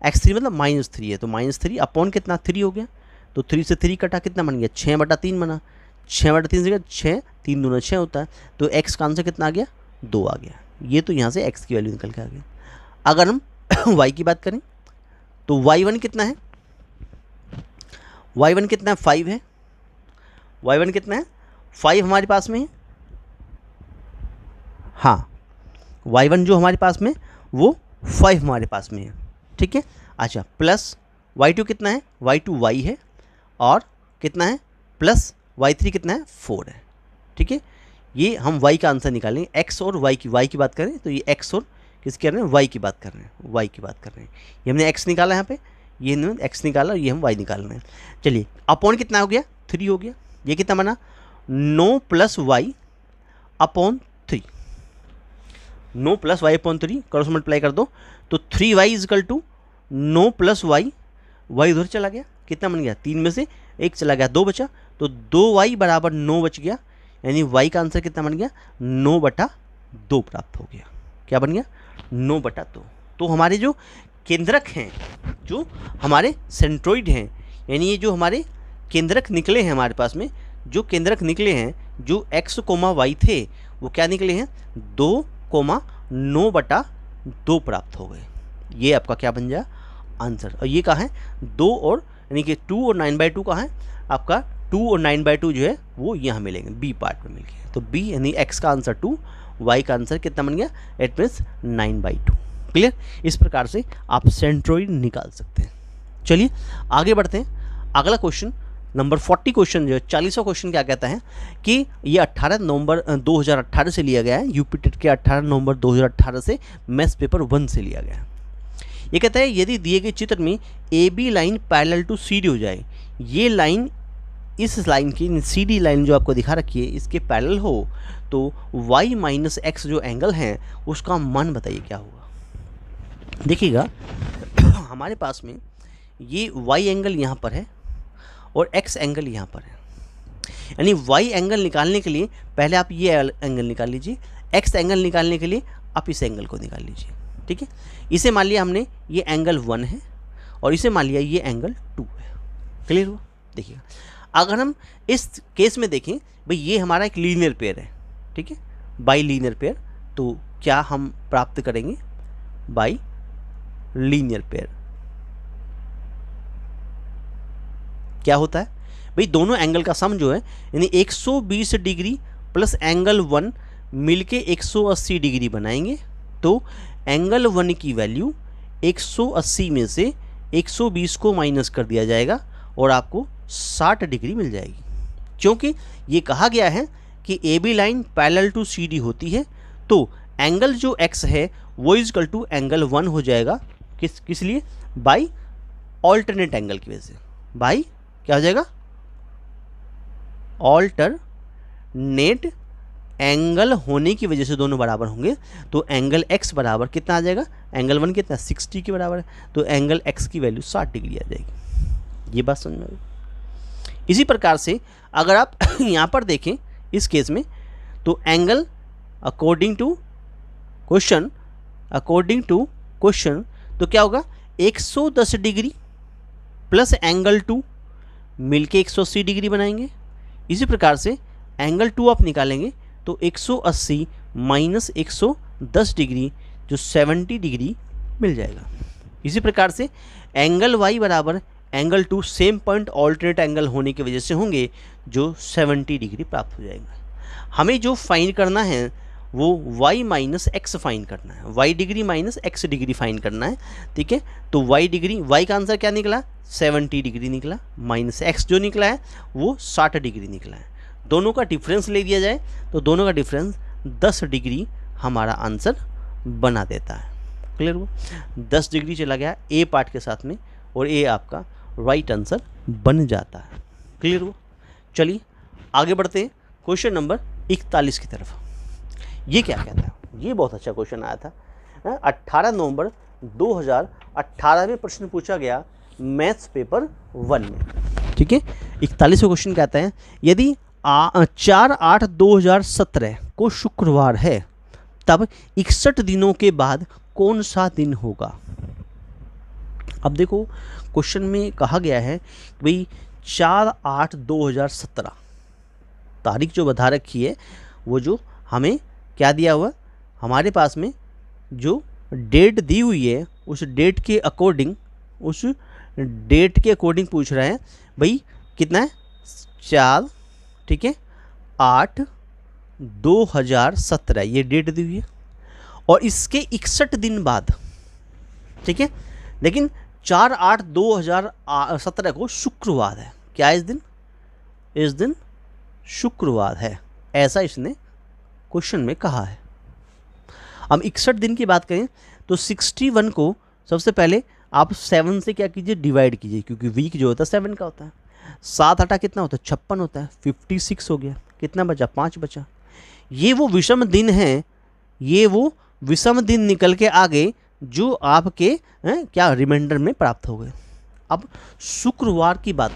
x3 मतलब -3 है, तो -3 अपॉन कितना 3 हो गया, तो 3 से 3 कटा कितना बन गया 6/3 बना, 6/3 से 6, 3 दूना 6 होता है, तो x का आंसर कितना आ गया 2 आ गया। ये तो यहाँ से x की वैल्यू निकल के आ गई। अगर हम y की बात करें तो y1 कितना है, y1 कितना है 5 है, y1 कितना है 5 हमारे पास में है, हाँ y1 जो हमारे पास में वो 5 हमारे पास में है, ठीक है। अच्छा प्लस y2 कितना है, y2 y है, और कितना है प्लस y3 कितना है 4 है, ठीक है। ये हम y का आंसर निकालेंगे, x और y की बात करें तो ये x और किसकी कर रहे हैं y की बात कर रहे हैं, y की बात कर रहे हैं। ये हमने x निकाला यहाँ पे, ये हमने x निकाला, ये हम y निकाल रहे हैं। चलिए अपॉन कितना हो गया 3 हो गया, ये कितना बना 9 + y upon 3, 9 + y upon 3 cross multiply कर दो, तो 3y = 9 + y, y उधर चला गया, कितना बन गया 3 में से 1 चला गया 2 बचा, तो 2y = 9 बच गया, यानी y का आंसर कितना बन गया 9/2 प्राप्त हो गया। क्या बन गया 9/2। तो हमारे जो केंद्रक हैं, जो हमारे सेंट्रोइड हैं, यानी ये जो हमारे केंद्रक निकले हैं हमारे पास में, जो केंद्रक निकले हैं जो x, y थे वो क्या निकले हैं 2,9/2 प्राप्त हो गए। ये आपका क्या बन जाए आंसर। और ये कहाँ है 2 और यानी कि 2 और 9/2 कहाँ है आपका 2 और 9/2 जो है वो यहाँ मिलेंगे, बी पार्ट में मिल गया। तो बी यानी x का आंसर 2, y का आंसर कितना बन गया, इट मीन्स 9/2। क्लियर? इस प्रकार से आप सेंट्रोइड निकाल सकते हैं। चलिए आगे बढ़ते हैं। अगला क्वेश्चन नंबर 40 क्वेश्चन जो है 40वां क्वेश्चन क्या कहता है कि ये 18 नवंबर 2018 से लिया गया है, यूपी टेट के 18 नवंबर 2018 से मैथ्स पेपर 1 से लिया गया है। ये कहता है यदि दिए गए चित्र में A B line parallel to C D हो जाए, ये लाइन इस लाइन की सी डी लाइन जो आपको दिखा रखी है इसके पैरेलल हो, तो y - x जो एंगल है उसका मान बताइए क्या होगा। देखिएगा हमारे पास में ये वाई एंगल यहाँ पर है और एक्स एंगल यहाँ पर है, यानी वाई एंगल निकालने के लिए पहले आप ये एंगल निकाल लीजिए, एक्स एंगल निकालने के लिए आप इस एंगल को निकाल लीजिए। ठीक है, इसे मान लिया हमने ये एंगल 1 है और इसे मान लिया ये एंगल 2 है। क्लियर हुआ? देखिएगा, अगर हम इस केस में देखें भाई ये हमारा एक लीनियर पेयर है, ठीक है, बाई लीनियर पेयर, तो क्या हम प्राप्त करेंगे? बाई लीनियर पेयर क्या होता है भाई? दोनों एंगल का सम जो है यानी 120 डिग्री प्लस एंगल 1 मिलके 180 डिग्री बनाएंगे, तो एंगल 1 की वैल्यू 180 में से 120 को माइनस कर दिया जाएगा और आपको 60 डिग्री मिल जाएगी। क्योंकि ये कहा गया है कि A B line parallel to C D होती है, तो एंगल जो x है वो इक्वल टू एंगल 1 हो जाएगा। किस लिए? बाई ऑल्टरनेट एंगल की वजह से। बाई क्या हो जाएगा? ऑल्टरनेट एंगल होने की वजह से दोनों बराबर होंगे, तो एंगल x बराबर कितना आ जाएगा? एंगल 1 कितना? 60 के बराबर है, तो एंगल x की वैल्यू 60 डिग्री आ जाएगी। ये बात समझ में आई? इसी प्रकार से अगर आप यहाँ पर देखें इस केस में, तो एंगल अकॉर्डिंग टू क्वेश्चन तो क्या होगा? 110 डिग्री प्लस एंगल 2 मिलके 180 डिग्री बनाएंगे। इसी प्रकार से एंगल 2 आप निकालेंगे तो 180 माइनस 110 डिग्री जो 70 डिग्री मिल जाएगा। इसी प्रकार से एंगल y बराबर angle 2 same point alternate angle होने की वजह से होंगे जो 70 डिग्री प्राप्त हो जाएगा। हमें जो फाइंड करना है वो y माइनस एक्स फाइंड करना है, y degree minus x degree find करना है। ठीक है, तो y डिग्री, y का आंसर क्या निकला? 70 डिग्री निकला, माइनस x जो निकला है वो 60 डिग्री निकला है। दोनों का डिफरेंस ले दिया जाए तो दोनों का डिफरेंस 10 डिग्री हमारा आंसर बना देता है। क्लियर हुआ? 10 डिग्री चला गया ए पार्ट के साथ में और ए आपका राइट आंसर बन जाता है। क्लियर हुआ? चलिए आगे बढ़ते हैं क्वेश्चन नंबर 41 की तरफ। ये क्या कहता है? ये बहुत अच्छा क्वेश्चन आया था, 18 नवंबर 2018 में प्रश्न पूछा गया मैथ्स पेपर 1 में। ठीक है, 41वां क्वेश्चन कहता है यदि 4/8/2017 को शुक्रवार है तब 61 दिनों के बाद कौन सा दिन होगा? अब देखो क्वेश्चन में कहा गया है कि भाई 4/8/2017 तारीख जो बता रखी है, वो जो हमें क्या दिया हुआ, हमारे पास में जो डेट दी हुई है उस डेट के अकॉर्डिंग पूछ रहा है भाई कितना है? 4, ठीक है, 8/2017 ये डेट दी हुई है और इसके 61 दिन बाद, ठीक है, लेकिन 4/8/2017 को शुक्रवार है। क्या इस दिन शुक्रवार है, ऐसा इसने क्वेश्चन में कहा है। हम 61 दिन की बात करें तो 61 को सबसे पहले आप 7 से क्या कीजिए? डिवाइड कीजिए, क्योंकि वीक जो होता है 7 का होता है। 7 8 कितना होता है? 56 होता है। 56 हो गया, कितना बचा? 5 बचा। ये वो विषम दिन है, ये वो विषम दिन निकल के आगे जो आपके क्या रिमाइंडर में प्राप्त हो गए। अब शुक्रवार की बात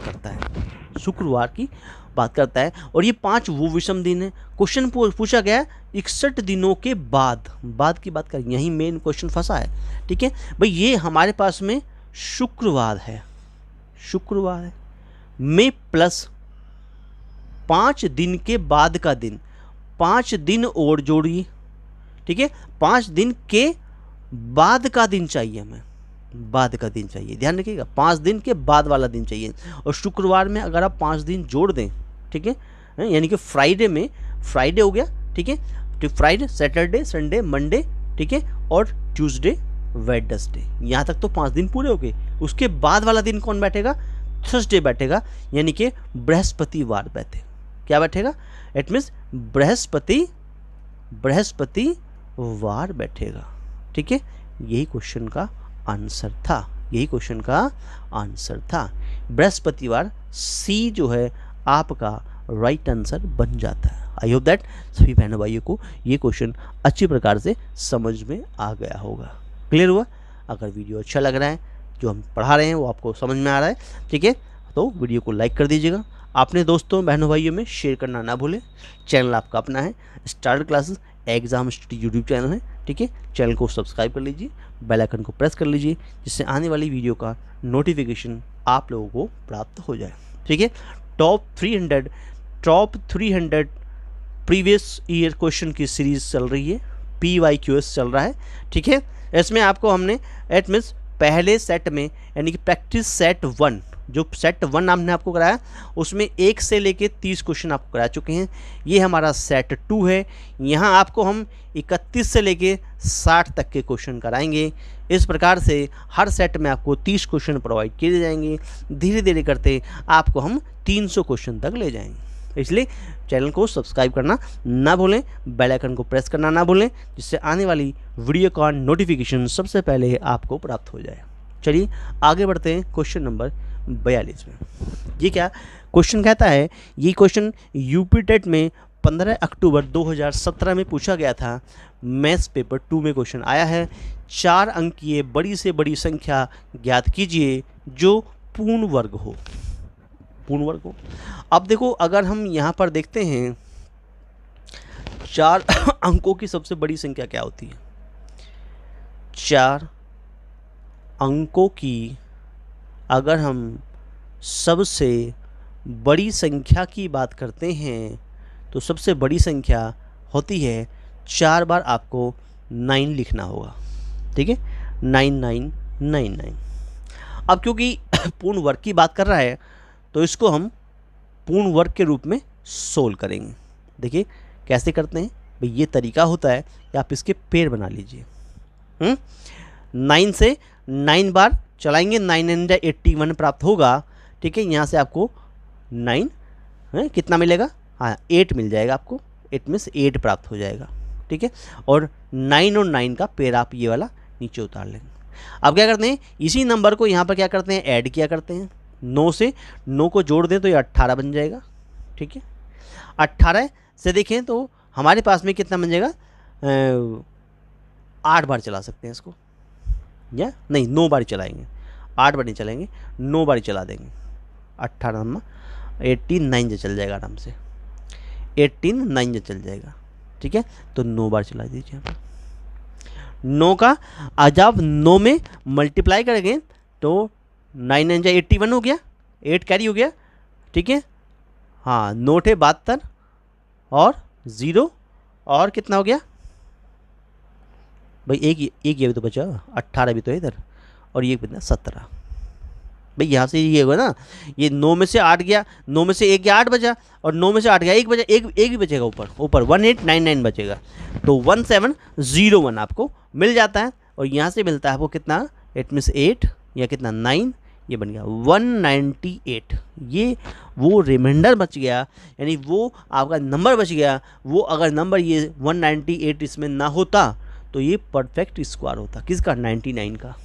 करता है, और ये 5 वो विषम दिन है। क्वेश्चन पूछा गया 61 दिनों के बाद की बात कर, यही मेन क्वेश्चन फंसा है। ठीक है भाई, ये हमारे पास में शुक्रवार है में प्लस 5 दिन के बाद का दिन, 5 दिन और जोड़िए। ठीक है, 5 दिन के बाद का दिन चाहिए हमें, बाद का दिन चाहिए, ध्यान रखिएगा, 5 दिन के बाद वाला दिन चाहिए। और शुक्रवार में अगर आप 5 दिन जोड़ दें, ठीक है, यानी कि फ्राइडे में, फ्राइडे हो गया, ठीक है, तो फ्राइडे, सैटरडे, संडे, मंडे, ठीक है, और ट्यूसडे, वेडनेसडे, यहाँ तक तो 5 दिन पूरे हो गए। उसके बाद वाला दिन कौन बैठेगा? थर्सडे बैठेगा, यानी कि बृहस्पतिवार क्या बैठेगा? इट मीन्स बृहस्पतिवार बैठेगा। ठीक है, यही क्वेश्चन का आंसर था, बृहस्पतिवार। सी जो है आपका राइट आंसर बन जाता है। आई होप दैट सभी बहनों भाइयों को ये क्वेश्चन अच्छी प्रकार से समझ में आ गया होगा। क्लियर हुआ? अगर वीडियो अच्छा लग रहा है जो हम पढ़ा रहे हैं वो आपको समझ में आ रहा है, ठीक है। तो वीडियो को लाइक कर दीजिएगा, अपने दोस्तों बहनों भाइयों में शेयर करना ना भूलें। चैनल आपका अपना है start classes exam study YouTube channel है, ठीक है। चैनल को सब्सक्राइब कर लीजिए, बेल आइकन को प्रेस कर लीजिए, जिससे आने वाली वीडियो का नोटिफिकेशन आप लोगों को प्राप्त हो जाए, ठीक है। टॉप 300 प्रीवियस ईयर क्वेश्चन की सीरीज़ चल रही है, PYQS चल रहा है, ठीक है। इसमें आपको हमने एट मीन्स पहले सेट में यानी कि प्रैक्टिस सेट 1, जो सेट 1 हमने आपको कराया उसमें 1 से लेके 30 क्वेश्चन आपको करा चुके हैं। ये हमारा सेट 2 है, यहाँ आपको हम 31 से लेके 60 तक के क्वेश्चन कराएंगे। इस प्रकार से हर सेट में आपको 30 क्वेश्चन प्रोवाइड किए जाएंगे। धीरे धीरे करते आपको हम 300 क्वेश्चन तक ले जाएंगे। इसलिए चैनल को सब्सक्राइब करना ना भूलें, बेल आइकन को प्रेस करना ना भूलें, जिससे आने वाली वीडियो का नोटिफिकेशन सबसे पहले आपको प्राप्त हो जाए। चलिए आगे बढ़ते हैं क्वेश्चन नंबर 42 में। ये क्या क्वेश्चन कहता है, ये क्वेश्चन यूपी टेट में 15 अक्टूबर 2017 में पूछा गया था। मैथ्स पेपर 2 में क्वेश्चन आया है। 4 अंकीय बड़ी से बड़ी संख्या ज्ञात कीजिए जो पूर्ण वर्ग हो। पूर्ण वर्ग हो, अब देखो अगर हम यहाँ पर देखते हैं 4 अंकों की सबसे बड़ी संख्या क्या होती है। 4 अंकों की अगर हम सबसे बड़ी संख्या की बात करते हैं तो सबसे बड़ी संख्या होती है 4 बार आपको 9 लिखना होगा, ठीक है। 9999। अब क्योंकि पूर्ण वर्ग की बात कर रहा है तो इसको हम पूर्ण वर्ग के रूप में सोल्व करेंगे। देखिए कैसे करते हैं भाई, ये तरीका होता है कि आप इसके पेड़ बना लीजिए। 9 से 9 बार चलाएंगे, 9 81 प्राप्त होगा, ठीक है। यहाँ से आपको 9 कितना मिलेगा, हाँ 8 मिल जाएगा आपको, 8 में से 8 प्राप्त हो जाएगा, ठीक है। और 9 और 9 का पेड़ आप ये वाला नीचे उतार लेंगे। अब क्या करते हैं, इसी नंबर को यहाँ पर क्या करते हैं, ऐड किया करते हैं। 9 से 9 को जोड़ दें तो ये 18 बन जाएगा, ठीक है। 18 से देखें तो हमारे पास में कितना बन जाएगा, 8 बार चला सकते हैं इसको, या नहीं 9 बार चलाएंगे, 8 बार नहीं चलाएंगे, 9 बार चला देंगे। 18 में 89 से चल जाएगा आराम से, 89 से चल जाएगा, ठीक है। तो 9 बार चला दीजिए। 9 का जब 9 में मल्टीप्लाई करेंगे तो 9 9 81 हो गया, 8 कैरी हो गया, ठीक है। हाँ 9 थे 72 और 0 और कितना हो गया भाई, एक ये भी तो बचा, 18 भी तो है इधर, और ये कितना 17 भाई। यहाँ से ये होगा ना, ये 9 में से 8 गया, 9 में से 1 गया 8 बचा, और 9 में से 8 गया 1 बचा, एक भी बचेगा ऊपर 1899 बचेगा, तो 1701 आपको मिल जाता है। और यहाँ से मिलता है आपको कितना, 8 में से 8 या कितना 9, ये बन गया 198। ये वो रिमाइंडर बच गया, यानी वो आपका नंबर बच गया। वो अगर नंबर ये 198 इसमें ना होता तो ये परफेक्ट स्क्वायर होता, किसका, 99 का।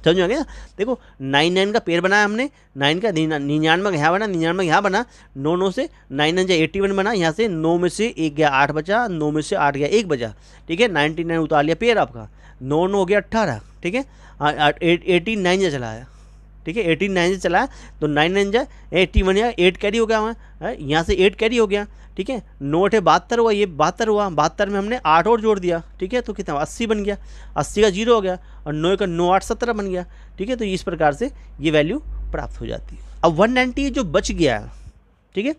समझ में आ गया। देखो 99 का पेड़ बनाया हमने, 9 का 99 यहाँ बना, 99 यहाँ बना, 9 से 9 9 81 बना। यहाँ से 9 में से 1 गया 8 बचा, 9 में से 8 गया 1 बचा, ठीक है। 99 उतार लिया पेड़ आपका, 9 9 हो गया 18, ठीक है। 89 से चलाया, ठीक है, 89 से चलाया तो 9 9 जा 81 या 8 कैरी हो गया वहाँ, यहाँ से 8 कैरी हो गया, ठीक है। 9 8 72 हुआ, ये 72 हुआ, 72 में हमने 8 और जोड़ दिया, ठीक है। तो कितना 80 बन गया, 80 का 0 हो गया, और 9 का 9 8 17 बन गया, ठीक है। तो इस प्रकार से ये वैल्यू प्राप्त हो जाती है। अब 190 जो बच गया, ठीक है।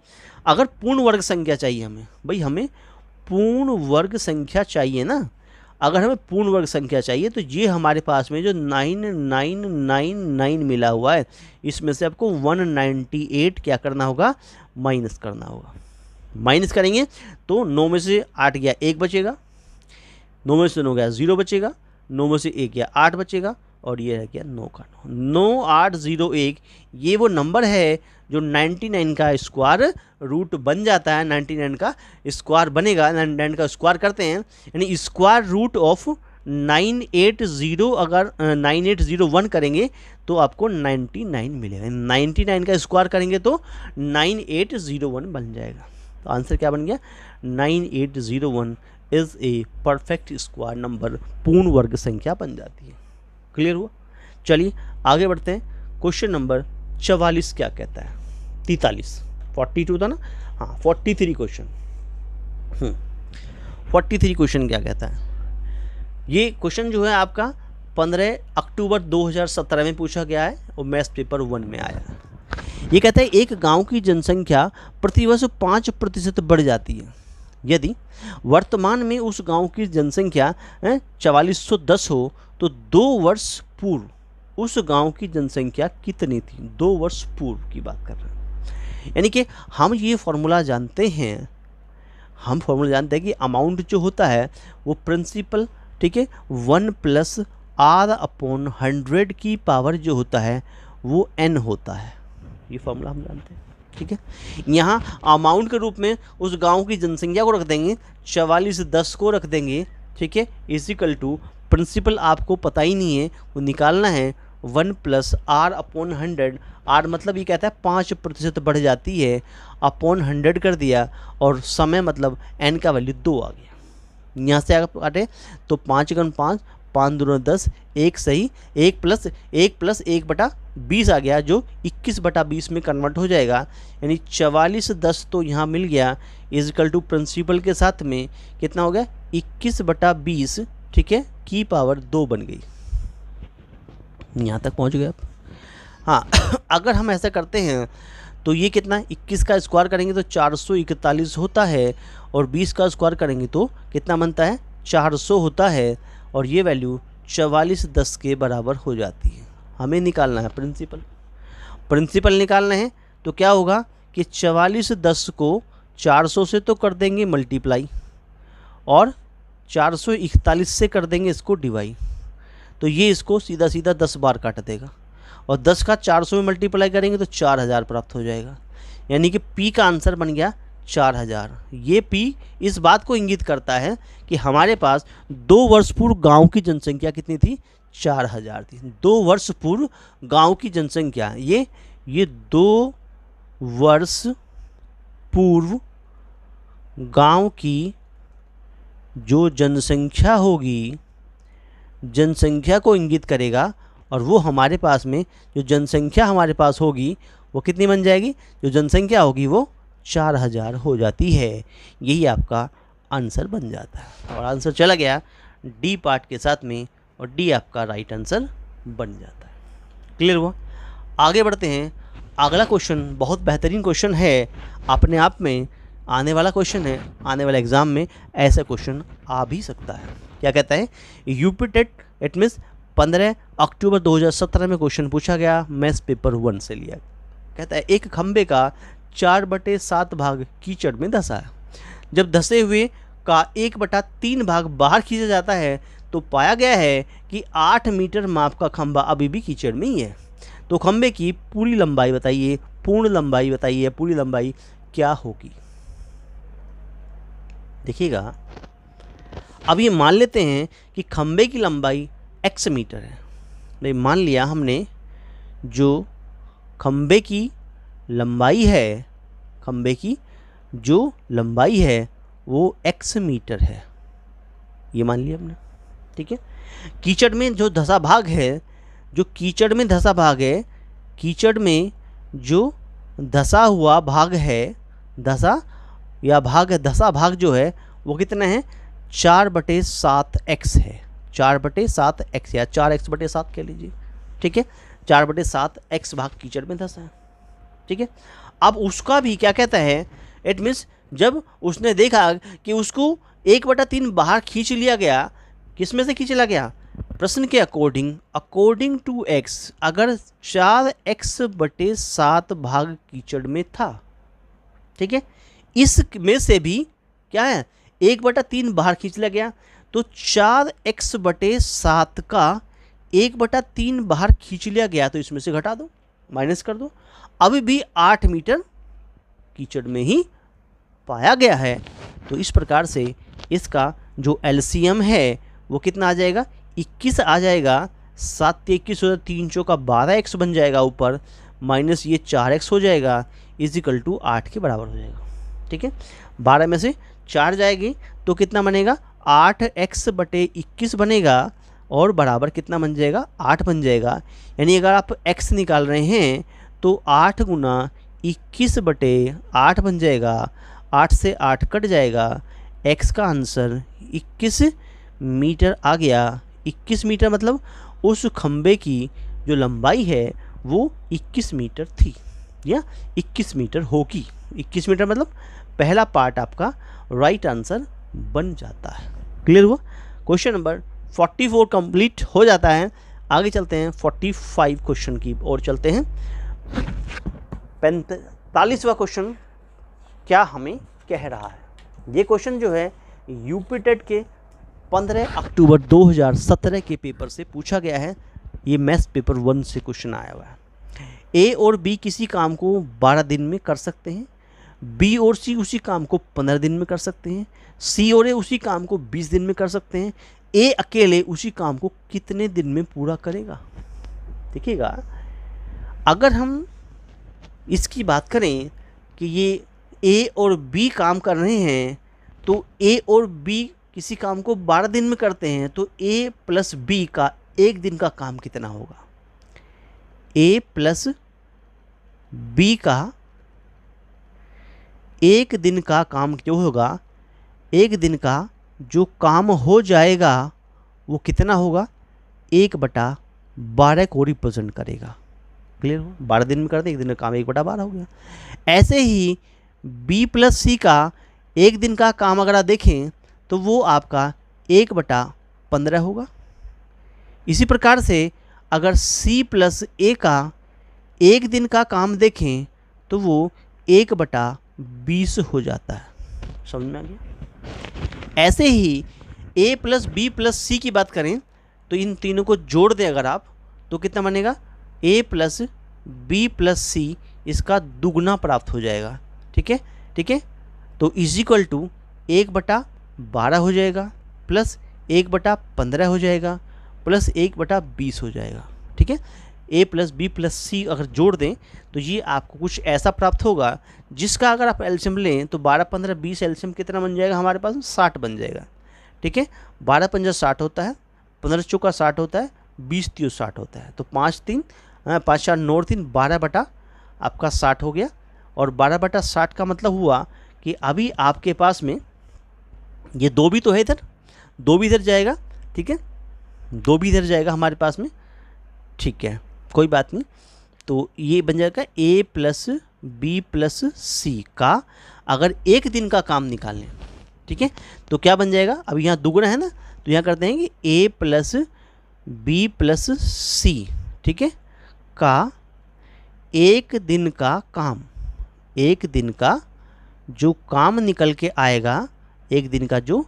अगर पूर्ण वर्ग संख्या चाहिए हमें, भाई हमें पूर्ण वर्ग संख्या चाहिए ना, अगर हमें पूर्ण वर्ग संख्या चाहिए तो ये हमारे पास में जो 9999 मिला हुआ है, इसमें से आपको 198 क्या करना होगा, माइनस करना होगा। माइनस करेंगे तो 9 में से 8 गया 1 बचेगा, 9 में से 9 गया 0 बचेगा, 9 में से 1 गया 8 बचेगा, और ये रह गया 9 का 9801। ये वो नंबर है जो 99 का स्क्वायर रूट बन जाता है, 99 का स्क्वायर बनेगा, 99 का स्क्वायर करते हैं, यानी स्क्वायर रूट ऑफ 980 अगर 9801 करेंगे तो आपको 99 मिलेगा। 99 का स्क्वायर करेंगे तो 9801 बन जाएगा। तो आंसर क्या बन गया, 9801 is a perfect square number, पूर्ण वर्ग संख्या बन जाती है। क्लियर हुआ। चलिए आगे बढ़ते हैं। क्वेश्चन नंबर 44 क्या कहता है? 43, 42 था ना, हाँ 43 क्वेश्चन। 43 क्वेश्चन क्या कहता है? ये क्वेश्चन जो है आपका 15 अक्टूबर 2017 में पूछा गया है और मैथ्स पेपर 1 में आया है। ये कहता है एक गांव की जनसंख्या प्रतिवर्ष 5% बढ़ जाती है। यदि वर्तमान में उस गांव की जनसंख्या 4410 हो तो 2 वर्ष पूर्व उस गांव की जनसंख्या कितनी थी? 2 वर्ष पूर्व की बात कर रहे हैं। यानी कि हम ये फॉर्मूला जानते हैं, कि अमाउंट जो होता है वो प्रिंसिपल, ठीक है, 1 + R/100 की पावर जो होता है वो n होता है। ये फॉर्मूला हम जानते हैं, ठीक है। यहाँ अमाउंट के रूप में उस गांव की जनसंख्या को रख देंगे, 4410 को रख देंगे, ठीक है, इजिकल टू प्रिंसिपल आपको पता ही नहीं है, वो निकालना है 1 + R/100। R मतलब ये कहता है 5% बढ़ जाती है, अपॉन 100 कर दिया और समय मतलब n का वैल्यू 2 आ गया। यहाँ से अगर काटे तो 5 × 5, 5 दूनी 10, 1 सही, 1 + 1/20 आ गया जो 21/20 में कन्वर्ट हो जाएगा। यानी 4410 तो यहाँ मिल गया, इजिकल टू प्रिंसिपल के साथ में कितना हो गया 21/20, ठीक है, की पावर 2 बन गई। यहाँ तक पहुँच गए आप। हाँ अगर हम ऐसा करते हैं तो ये कितना, 21 का स्क्वायर करेंगे तो 441 होता है और 20 का स्क्वायर करेंगे तो कितना बनता है 400 होता है और ये वैल्यू 4410 के बराबर हो जाती है। हमें निकालना है प्रिंसिपल निकालना है तो क्या होगा कि 4410 को 400 से तो कर देंगे मल्टीप्लाई और 441 से कर देंगे इसको डिवाइड, तो ये इसको सीधा सीधा 10 बार काट देगा और 10 का 400 में मल्टीप्लाई करेंगे तो 4000 प्राप्त हो जाएगा। यानी कि P का आंसर बन गया 4000। ये P इस बात को इंगित करता है कि हमारे पास 2 वर्ष पूर्व गांव की जनसंख्या कितनी थी, 4000 थी। 2 वर्ष पूर्व गांव की जनसंख्या, ये 2 वर्ष पूर्व गांव की जो जनसंख्या होगी, जनसंख्या को इंगित करेगा और वो हमारे पास में जो जनसंख्या हमारे पास होगी वो कितनी बन जाएगी, जो जनसंख्या होगी वो 4000 हो जाती है। यही आपका आंसर बन जाता है और आंसर चला गया डी पार्ट के साथ में और डी आपका राइट आंसर बन जाता है। क्लियर हुआ? आगे बढ़ते हैं। अगला क्वेश्चन बहुत बेहतरीन क्वेश्चन है, अपने आप में आने वाला क्वेश्चन है, आने वाले एग्जाम में ऐसा क्वेश्चन आ भी सकता है। क्या कहता है, यूपीटेट इट मीन्स 15 अक्टूबर 2017 में क्वेश्चन पूछा गया, मैथ्स पेपर 1 से लिया। कहता है एक खंबे का 4/7 भाग कीचड़ में धंसा है। जब धंसे हुए का 1/3 भाग बाहर खींचा जाता है तो पाया गया है कि 8 मीटर माप का खंबा अभी भी कीचड़ में ही है। तो खंबे की पूरी लंबाई बताइए, पूर्ण लंबाई बताइए, पूरी लंबाई क्या होगी। देखिएगा, अब ये मान लेते हैं कि खंबे की लंबाई x मीटर है। नहीं, मान लिया हमने जो खंबे की लंबाई है, खंबे की जो लंबाई है वो x मीटर है, ये मान लिया हमने, ठीक है। कीचड़ में जो धंसा भाग है, जो कीचड़ में धंसा भाग है, कीचड़ में जो धंसा हुआ भाग है, धंसा भाग जो है वो कितना है 4/7x है, 4/7x या 4x/7 कह लीजिए, ठीक है। 4/7x भाग कीचड़ में धंसा है, ठीक है। अब उसका भी क्या कहता है, इट मीन्स जब उसने देखा कि उसको 1/3 बाहर खींच लिया गया, किस में से खींच लिया गया, प्रश्न के अकॉर्डिंग टू x, अगर 4x/7 भाग कीचड़ में था, ठीक है, इस में से भी क्या है 1/3 बाहर खींच लिया गया, तो 4x/7 का 1/3 बाहर खींच लिया गया, तो इसमें से घटा दो, माइनस कर दो, अभी भी 8 मीटर कीचड़ में ही पाया गया है। तो इस प्रकार से इसका जो एलसीएम है वो कितना आ जाएगा, 21 आ जाएगा। 7 × 21 हो जाएगा, 3 × 4 = 12x बन जाएगा ऊपर, माइनस ये 4x हो जाएगा, इजिकल टू 8 के बराबर हो जाएगा, ठीक है। 12 में से 4 जाएगी तो कितना बनेगा, 8x/21 बनेगा, और बराबर कितना बन जाएगा, 8 बन जाएगा। यानी अगर आप x निकाल रहे हैं तो 8 गुना 21/8 बन जाएगा। 8 से 8 कट जाएगा, x का आंसर 21 मीटर आ गया। 21 मीटर मतलब उस खंबे की जो लंबाई है वो 21 मीटर थी या 21 मीटर होगी। 21 मीटर मतलब पहला पार्ट आपका राइट आंसर बन जाता है। क्लियर हुआ? क्वेश्चन नंबर 44 कंप्लीट हो जाता है। आगे चलते हैं 45 क्वेश्चन की ओर चलते हैं। 45वां क्वेश्चन क्या हमें कह रहा है? ये क्वेश्चन जो है यूपी टेट के 15 अक्टूबर 2017 के पेपर से पूछा गया है। ये मैथ्स पेपर 1 से क्वेश्चन आया हुआ है। ए और बी किसी काम को 12 दिन में कर सकते हैं। बी और सी उसी काम को 15 दिन में कर सकते हैं। सी और ए उसी काम को 20 दिन में कर सकते हैं। ए अकेले उसी काम को कितने दिन में पूरा करेगा? देखिएगा, अगर हम इसकी बात करें कि ये ए और बी काम कर रहे हैं तो ए और बी किसी काम को 12 दिन में करते हैं तो ए प्लस बी का एक दिन का काम कितना होगा? ए प्लस बी का एक दिन का काम जो होगा, एक दिन का जो काम हो जाएगा वो कितना होगा? 1/12 को रिप्रेजेंट करेगा। क्लियर हो? 12 दिन में करते एक दिन का काम 1/12 हो गया। ऐसे ही बी प्लस सी का एक दिन का काम अगर आप देखें तो वो आपका 1/15 होगा। इसी प्रकार से अगर सी प्लस ए का एक दिन का काम देखें तो वो 1/20 हो जाता है। समझ में आ गया? ऐसे ही ए प्लस बी प्लस सी की बात करें तो इन तीनों को जोड़ दें अगर आप तो कितना बनेगा? ए प्लस बी प्लस सी, इसका दुगना प्राप्त हो जाएगा। ठीक है, ठीक है। तो इज इक्वल टू 1/12 हो जाएगा प्लस 1/15 हो जाएगा प्लस 1/20 हो जाएगा। ठीक है, ए प्लस बी प्लस सी अगर जोड़ दें तो ये आपको कुछ ऐसा प्राप्त होगा जिसका अगर आप एलसीएम लें तो 12, 15, 20 एलसीएम कितना बन जाएगा हमारे पास? 60 बन जाएगा। ठीक है, 12 पंजा 60 होता है, 15 चौका 60 होता है, 20 तियो 60 होता है। तो 5 4 9 3 12 आपका 60 हो गया। और 12/60 का मतलब हुआ कि अभी आपके पास में ये 2 भी तो है इधर, 2 भी इधर जाएगा। ठीक है, 2 भी इधर जाएगा हमारे पास में। ठीक है, कोई बात नहीं। तो ये बन जाएगा ए प्लस बी प्लस सी का अगर एक दिन का काम निकाल लें। ठीक है, तो क्या बन जाएगा? अब यहाँ दुगुना है ना, तो यहाँ करते हैं कि ए प्लस बी प्लस सी, ठीक है, का एक दिन का काम, एक दिन का जो काम निकल के आएगा, एक दिन का जो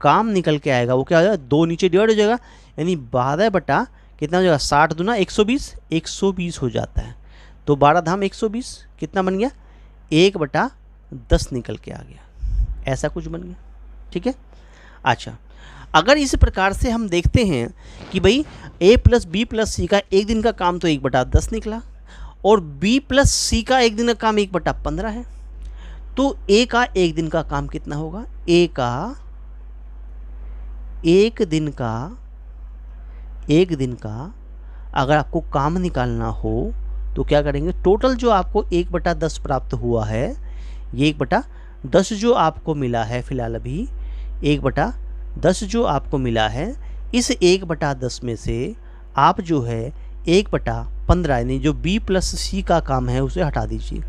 काम निकल के आएगा वो क्या हो जाएगा? 2 नीचे डिवाइड हो जाएगा, यानी 12 बटा कितना हो जाएगा? 60 दूना 120, 120 हो जाता है। तो 12 धाम 120 कितना बन गया? 1/10 निकल के आ गया, ऐसा कुछ बन गया। ठीक है, अच्छा, अगर इस प्रकार से हम देखते हैं कि भाई ए प्लस बी प्लस सी का एक दिन का काम तो 1/10 निकला और बी प्लस सी का एक दिन का काम 1/15 है, तो ए का एक दिन का काम कितना होगा? ए का एक दिन का अगर आपको काम निकालना हो तो क्या करेंगे? टोटल जो आपको 1/10 प्राप्त हुआ है, ये 1/10 जो आपको मिला है फिलहाल अभी 1/10 जो आपको मिला है, इस 1/10 में से आप जो है 1/15 यानी जो बी प्लस सी का काम है उसे हटा दीजिए।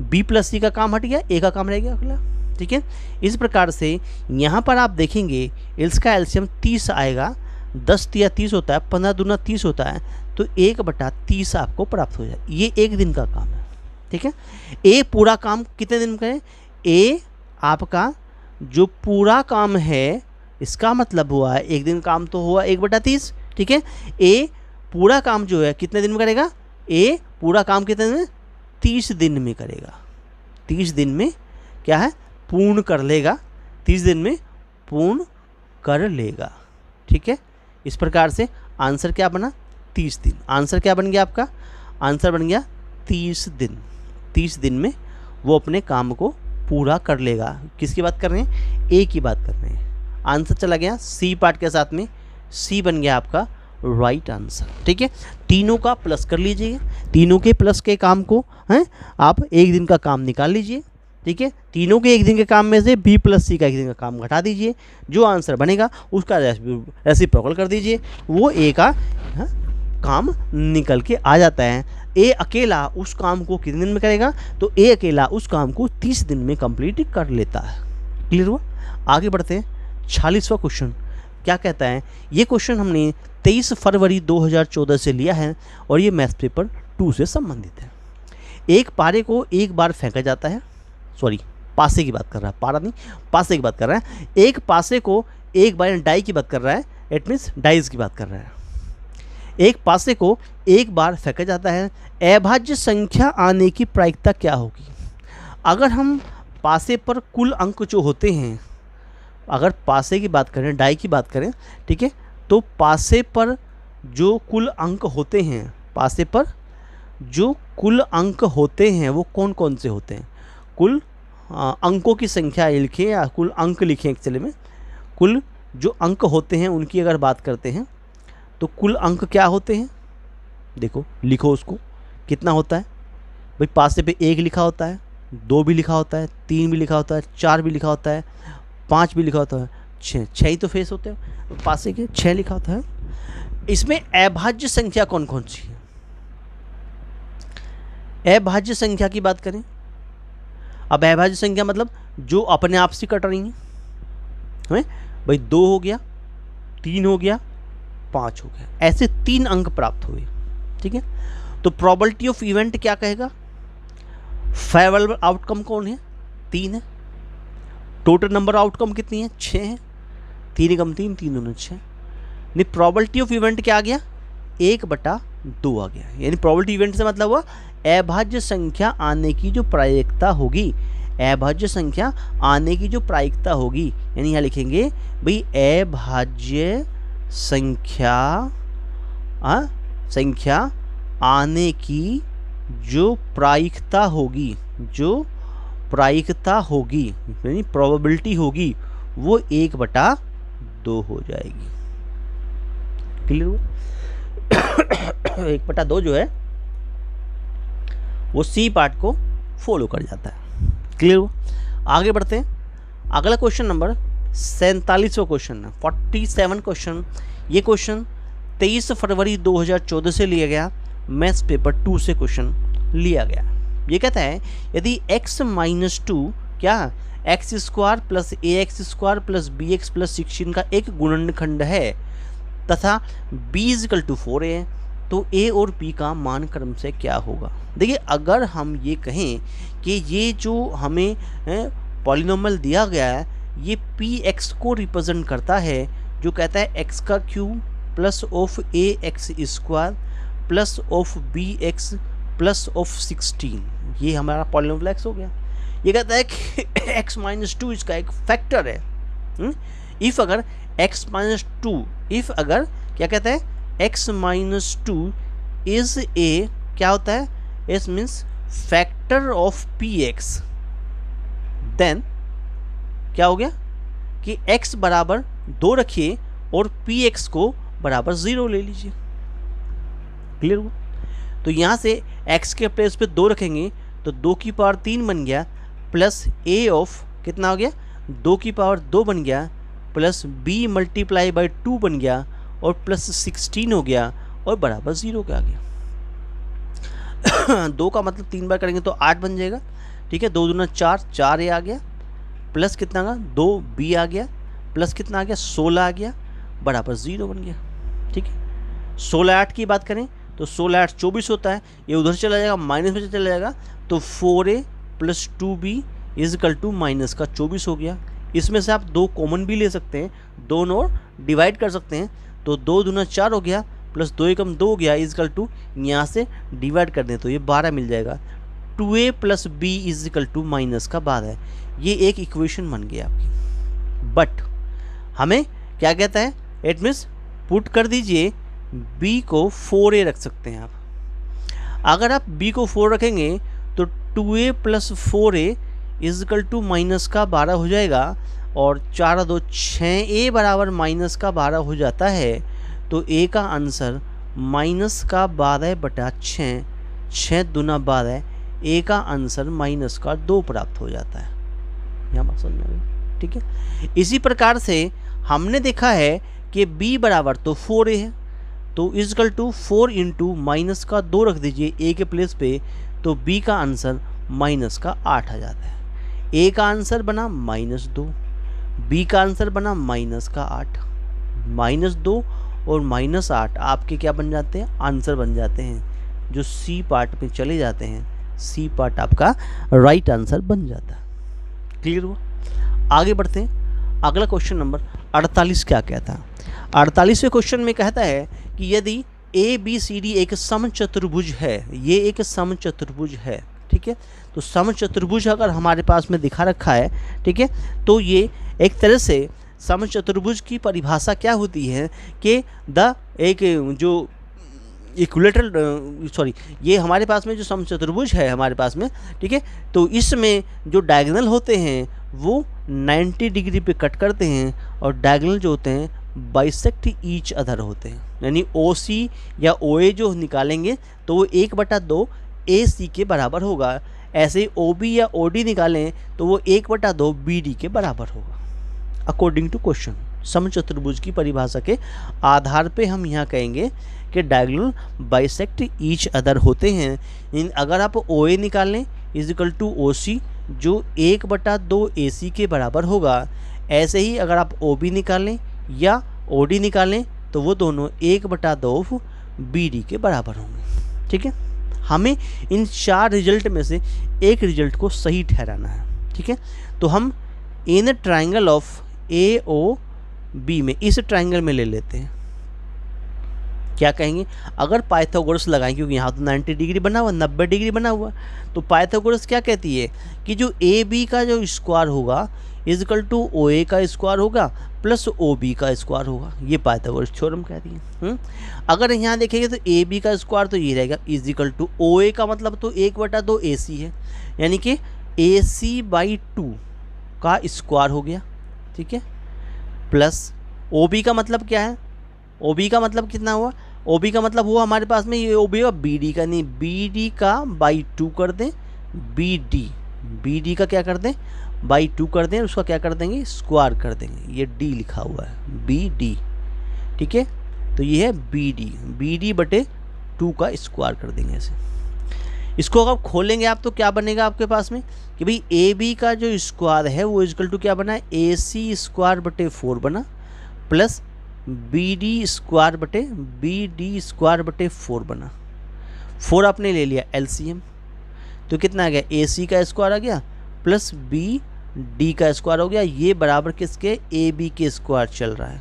बी प्लस सी का काम हट गया, ए का काम रह गया अगला। ठीक है, इस प्रकार से यहाँ पर आप देखेंगे इसका एलसीएम 30 आएगा, 10 तिया 30 होता है, 15 दूना 30 होता है, तो 1/30 आपको प्राप्त हो जाए। ये एक दिन का काम है। ठीक है, ए पूरा काम कितने दिन में करें? ए आपका जो पूरा काम है इसका मतलब हुआ है एक दिन काम तो हुआ 1/30। ठीक है, ए पूरा काम जो है कितने दिन में करेगा? ए पूरा काम कितने दिन में? 30 दिन में करेगा। 30 दिन में क्या है? पूर्ण कर लेगा। 30 दिन में पूर्ण कर लेगा। ठीक है, इस प्रकार से आंसर क्या बना? 30 दिन। आंसर क्या बन गया आपका? आंसर बन गया 30 दिन। 30 दिन में वो अपने काम को पूरा कर लेगा। किसकी बात कर रहे हैं? ए की बात कर रहे हैं। आंसर चला गया सी पार्ट के साथ में। सी बन गया आपका राइट आंसर। ठीक है, तीनों का प्लस कर लीजिए, तीनों के प्लस के काम को हैं आप एक दिन का काम निकाल लीजिए। ठीक है, तीनों के एक दिन के काम में से बी प्लस सी का एक दिन का काम घटा दीजिए, जो आंसर बनेगा उसका रेसिप्रोकल कर दीजिए, वो ए का काम निकल के आ जाता है। ए अकेला उस काम को कितने दिन में करेगा, तो ए अकेला उस काम को 30 दिन में कंप्लीट कर लेता है। क्लियर हुआ? आगे बढ़ते हैं। 46वां क्वेश्चन क्या कहता है, ये क्वेश्चन हमने 23 फरवरी 2014 से लिया है और ये मैथ्स पेपर 2 से संबंधित है। एक पारे को एक बार फेंका जाता है, सॉरी पासे की बात कर रहा है, पारा नहीं पासे की बात कर रहा है। एक पासे को एक बार, डाई की बात कर रहा है, इट मीन्स डाइज की बात कर रहा है। एक पासे को एक बार फेंका जाता है, अभाज्य संख्या आने की प्रायिकता क्या होगी? अगर हम पासे पर कुल अंक जो होते हैं, अगर पासे की बात करें, डाई की बात करें, ठीक है, तो पासे पर जो कुल अंक होते हैं, पासे पर जो कुल अंक होते हैं वो कौन कौन से होते हैं? कुल अंकों की संख्या लिखें या कुल अंक लिखें, एक्चुअली में कुल जो अंक होते हैं उनकी अगर बात करते हैं तो कुल अंक क्या होते हैं? देखो लिखो उसको, कितना होता है भाई? पासे पे 1 लिखा होता है, 2 भी लिखा होता है, 3 भी लिखा होता है, 4 भी लिखा होता है, 5 भी लिखा होता है, 6 ही तो फेस होते हैं पासे के, 6 लिखा होता है। इसमें अभाज्य संख्या कौन कौन सी है? अभाज्य संख्या की बात करें, अब अभाज्य संख्या मतलब जो अपने आप से कट रही हैं, हमें भाई 2 हो गया, 3 हो गया, 5 हो गया, ऐसे 3 अंक प्राप्त हुए। ठीक है, तो प्रोबेबिलिटी ऑफ इवेंट क्या कहेगा? फेवरेबल आउटकम कौन है? 3 है। टोटल नंबर आउटकम कितनी है? 6 है। 3 कम 3, 3 दूनी 6। यानी प्रोबेबिलिटी ऑफ इवेंट क्या आ गया? 1/2 आ गया। यानी प्रोबेबिलिटी इवेंट से मतलब हुआ अभाज्य संख्या आने की जो प्रायिकता होगी, अभाज्य संख्या आने की जो प्रायिकता होगी, यानी यहाँ लिखेंगे भाई अभाज्य संख्या आने की जो प्रायिकता होगी, जो प्रायिकता होगी यानी प्रोबेबिलिटी होगी, वो 1/2 हो जाएगी। क्लियर हुआ? 1/2 जो है वो सी पार्ट को फॉलो कर जाता है। क्लियर हुआ? आगे बढ़ते हैं। अगला क्वेश्चन नंबर 47वां क्वेश्चन है, 47 क्वेश्चन। ये क्वेश्चन 23 फरवरी 2014 से लिया गया, मैथ्स पेपर 2 से क्वेश्चन लिया गया। ये कहता है यदि x-2 क्या x² plus ax² plus bx plus 16 का एक गुणनखंड है तथा b = 4 है, तो a और p का मान क्रम से क्या होगा? देखिए, अगर हम ये कहें कि ये जो हमें पॉलिनोमियल दिया गया है ये px को रिप्रेजेंट करता है, जो कहता है x³ plus of ax² plus of bx plus of 16, ये हमारा पॉलिनोमियल x हो गया। ये कहता है कि x-2 इसका एक फैक्टर है। इफ अगर x-2 इफ अगर क्या कहता है x-2 इज ए क्या होता है? इस means factor of px, then क्या हो गया कि x बराबर 2 रखिए और px को बराबर 0 ले लीजिए। क्लियर हुआ? तो यहाँ से x के प्लेस पे 2 रखेंगे तो 2 की पावर 3 बन गया, प्लस a ऑफ कितना हो गया? 2 की पावर 2 बन गया, प्लस b × 2 बन गया और प्लस 16 हो गया और बराबर 0 का आ गया। 2 का मतलब 3 बार करेंगे तो 8 बन जाएगा। ठीक है, 2 दूना 4, 4a आ गया, प्लस कितना का 2b आ गया, प्लस कितना आ गया 16 आ गया, बराबर 0 बन गया। ठीक है, 16 की बात करें तो 16 24 होता है, ये उधर चला जाएगा माइनस में चला जाएगा, तो 4a प्लस 2b = माइनस का 24 हो गया। इसमें से आप 2 कॉमन भी ले सकते हैं, दोनों और डिवाइड कर सकते हैं, तो 2 दूना 4 हो गया, प्लस 2 एकम 2 हो गया, = यहाँ से डिवाइड कर दें तो ये 12 मिल जाएगा। 2a प्लस b = माइनस का 12 है। ये एक इक्वेशन बन गई आपकी। बट हमें क्या कहता है? इट मीन्स पुट कर दीजिए b को 4a रख सकते हैं आप। अगर आप b को 4 रखेंगे तो 2a प्लस 4a = माइनस का 12 हो जाएगा। और 4 2 6, ए बराबर माइनस का 12 हो जाता है, तो ए का आंसर माइनस का 12/6, 6 दूना 12, ए का आंसर माइनस का 2 प्राप्त हो जाता है। यहाँ बात समझ में आ गई, ठीक है। इसी प्रकार से हमने देखा है कि b बराबर तो 4a है, तो इजकल टू 4 इंटू माइनस का 2 रख दीजिए a के प्लेस पे, तो b का आंसर माइनस का 8 आ जाता है। a का आंसर बना -2, b का आंसर बना माइनस का 8, -2 और -8 आपके क्या बन जाते हैं, आंसर बन जाते हैं, जो सी पार्ट में चले जाते हैं। सी पार्ट आपका राइट आंसर बन जाता है। क्लियर हुआ? आगे बढ़ते हैं। अगला क्वेश्चन नंबर 48 क्या कहता है? 48वें क्वेश्चन में कहता है कि यदि ए बी सी डी एक समचतुर्भुज है, ये एक समचतुर्भुज है, ठीक है। तो समचतुर्भुज अगर हमारे पास में दिखा रखा है, ठीक है, तो ये एक तरह से समचतुर्भुज की परिभाषा क्या होती है कि एक जो इक्विलेटरल ये हमारे पास में जो समचतुर्भुज है हमारे पास में, ठीक है, तो इसमें जो डायगोनल होते हैं वो 90 डिग्री पे कट करते हैं और डायगोनल जो होते हैं बाइसेक्ट ईच अदर होते हैं। यानी OC या OA जो निकालेंगे तो वो 1/2 AC के बराबर होगा। ऐसे ही OB या OD निकालें तो वो 1/2 BD के बराबर होगा। अकॉर्डिंग टू क्वेश्चन, समचतुर्भुज की परिभाषा के आधार पे हम यहाँ कहेंगे कि डायगोनल बाइसेक्ट ईच अदर होते हैं। अगर आप OA निकालें इजिकल टू OC जो 1/2 AC के बराबर होगा, ऐसे ही अगर आप OB निकालें या OD निकालें तो वो दोनों 1/2 BD के बराबर होंगे, ठीक है। हमें इन 4 रिजल्ट में से एक रिजल्ट को सही ठहराना है, ठीक है। तो हम इन ट्राइंगल ऑफ AOB में इस ट्राइंगल में ले लेते हैं, क्या कहेंगे, अगर पाइथागोरस लगाएं, क्योंकि यहाँ तो 90 डिग्री बना हुआ, 90 डिग्री बना हुआ, तो पाइथागोरस क्या कहती है कि जो AB का जो स्क्वायर होगा इजकल टू OA का स्क्वायर होगा प्लस OB का स्क्वायर होगा। ये पाइथागोरस थ्योरम कहती है। अगर यहाँ देखेंगे तो AB का स्क्वायर तो ये रहेगा इजिकल टू OA का मतलब तो 1/2 AC है, यानी कि AC/2 का स्क्वायर हो गया, ठीक है, प्लस OB का मतलब क्या है, OB का मतलब कितना हुआ, OB का मतलब हुआ हमारे पास में ये OB हुआ BD का, नहीं BD का /2 कर दें, BD का क्या कर दें, /2 कर दें, उसका क्या कर देंगे, स्क्वायर कर देंगे। ये D लिखा हुआ है BD, ठीक है, तो ये है BD/2 का स्क्वायर कर देंगे ऐसे। इसको अगर खोलेंगे आप तो क्या बनेगा आपके पास में कि भाई AB का जो स्क्वायर है वो इजकल टू क्या बना है, AC²/4 बना, प्लस BD²/4 बना। 4 आपने ले लिया LCM, तो कितना आ गया, AC का स्क्वायर आ गया प्लस BD का स्क्वायर हो गया। ये बराबर किसके, AB के स्क्वायर चल रहा है।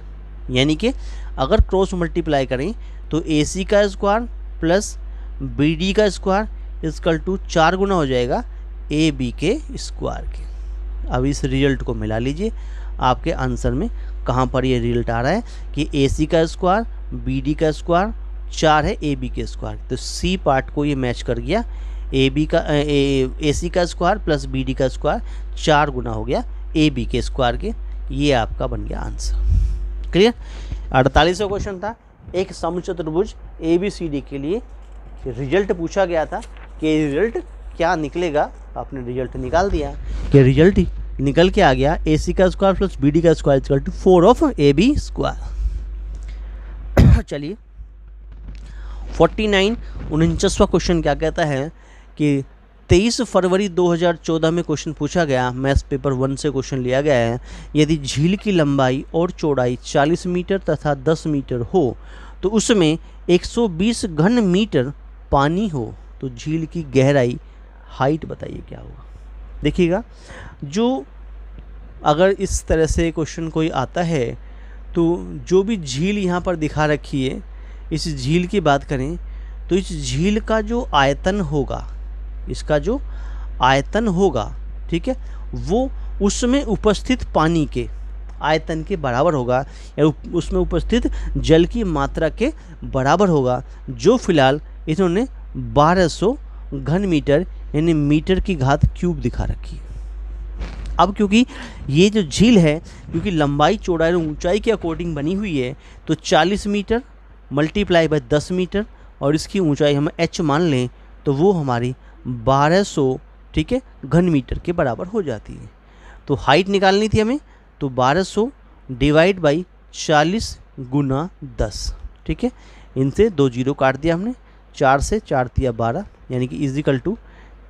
यानी कि अगर क्रॉस मल्टीप्लाई करें तो AC का स्क्वायर प्लस BD का स्क्वायर इजकल टू 4 गुना हो जाएगा AB के स्क्वायर के। अब इस रिजल्ट को मिला लीजिए, आपके आंसर में कहाँ पर ये रिजल्ट आ रहा है कि AC का स्क्वायर BD का स्क्वायर 4 है AB के स्क्वायर, तो C पार्ट को ये मैच कर गया। AC का स्क्वायर प्लस BD का स्क्वायर 4 गुना हो गया AB के स्क्वायर के। ये आपका बन गया आंसर। क्लियर? 48वां क्वेश्चन था, एक समचतुर्भुज ABCD के लिए रिजल्ट पूछा गया था कि रिजल्ट क्या निकलेगा। आपने रिजल्ट निकाल दिया कि रिजल्ट निकल के आ गया AC का स्क्वायर प्लस BD का square equal to 4 of AB square. चलिए 49वां क्वेश्चन क्या कहता है कि 23 फरवरी 2014 में क्वेश्चन पूछा गया, मैथ्स पेपर 1 से क्वेश्चन लिया गया है। यदि झील की लंबाई और चौड़ाई 40 मीटर तथा 10 मीटर हो तो उसमें 120 घन मीटर पानी हो तो झील की गहराई हाइट बताइए क्या होगा। देखिएगा, जो अगर इस तरह से क्वेश्चन कोई आता है तो जो भी झील यहाँ पर दिखा रखी है, इस झील की बात करें तो इस झील का जो आयतन होगा, इसका जो आयतन होगा, ठीक है, वो उसमें उपस्थित पानी के आयतन के बराबर होगा या उसमें उपस्थित जल की मात्रा के बराबर होगा, जो फिलहाल इन्होंने 1200 घन मीटर यानी मीटर की घात क्यूब दिखा रखी है। अब क्योंकि ये जो झील है, क्योंकि लंबाई चौड़ाई और ऊंचाई के अकॉर्डिंग बनी हुई है, तो 40 मीटर मल्टीप्लाई बाय 10 मीटर और इसकी ऊंचाई हम h मान लें तो वो हमारी 1200, ठीक है, घन मीटर के बराबर हो जाती है। तो हाइट निकालनी थी हमें, तो 1200 डिवाइड बाई 40 गुना 10, ठीक है। इनसे 2 जीरो काट दिया हमने, 4 से 4 तिया 12, यानी कि इजिकल टू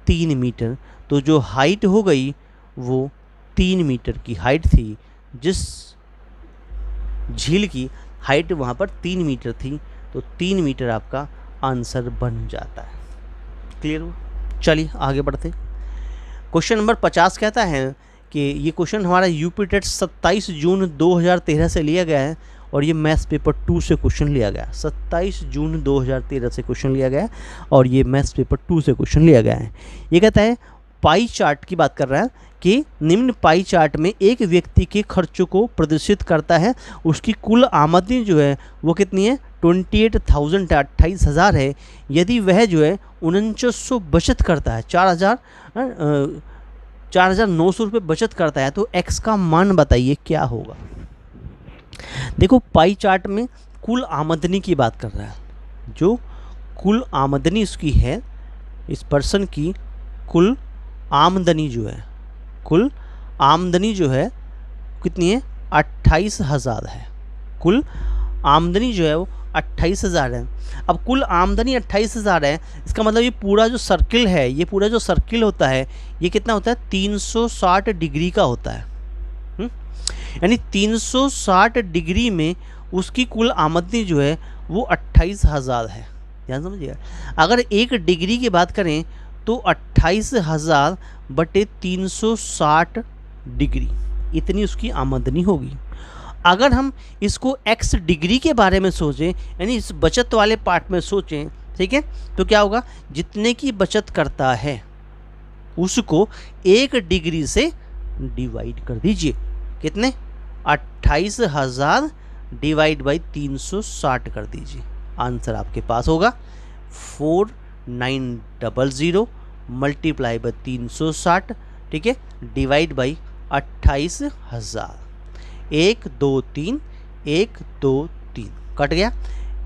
3 मीटर। तो जो हाइट हो गई वो 3 मीटर की हाइट थी। जिस झील की हाइट वहाँ पर 3 मीटर थी, तो 3 मीटर आपका आंसर बन जाता है। क्लियर हुआ? चलिए आगे बढ़ते। क्वेश्चन नंबर 50 कहता है कि ये क्वेश्चन हमारा यूपी टेट 27 जून 2013 से लिया गया है और ये मैथ्स पेपर 2 से क्वेश्चन लिया गया। 27 जून 2013 से क्वेश्चन लिया गया और ये मैथ्स पेपर 2 से क्वेश्चन लिया गया है। ये कहता है पाई चार्ट की बात कर रहा है कि निम्न पाई चार्ट में एक व्यक्ति के खर्चों को प्रदर्शित करता है। उसकी कुल आमदनी जो है वो कितनी है? 28,000 है। यदि वह जो है 4900 बचत करता है, 4,900 रुपये बचत करता है, तो एक्स का मान बताइए क्या होगा। देखो पाई चार्ट में कुल आमदनी की बात कर रहा है। जो कुल आमदनी इसकी है, इस पर्सन की कुल आमदनी जो है, कुल आमदनी जो है कितनी है? 28,000 है। कुल आमदनी जो है वो 28,000 है। अब कुल आमदनी 28,000 है, इसका मतलब ये पूरा जो सर्किल है, ये पूरा जो सर्किल होता है ये कितना होता है? 360 डिग्री का होता है। यानी 360 डिग्री में उसकी कुल आमदनी जो है वो 28,000 है। ध्यान समझिएगा, अगर 1 डिग्री की बात करें तो 28,000 बटे 360 डिग्री, इतनी उसकी आमदनी होगी। अगर हम इसको x डिग्री के बारे में सोचें, यानी इस बचत वाले पार्ट में सोचें, ठीक है, तो क्या होगा? जितने की बचत करता है उसको 1 डिग्री से डिवाइड कर दीजिए। कितने? 28,000 डिवाइड बाई 360 कर दीजिए। आंसर आपके पास होगा 4900 मल्टीप्लाई बाई 360, ठीक है, डिवाइड बाई 28,000। 1 2 3 1 2 3 कट गया।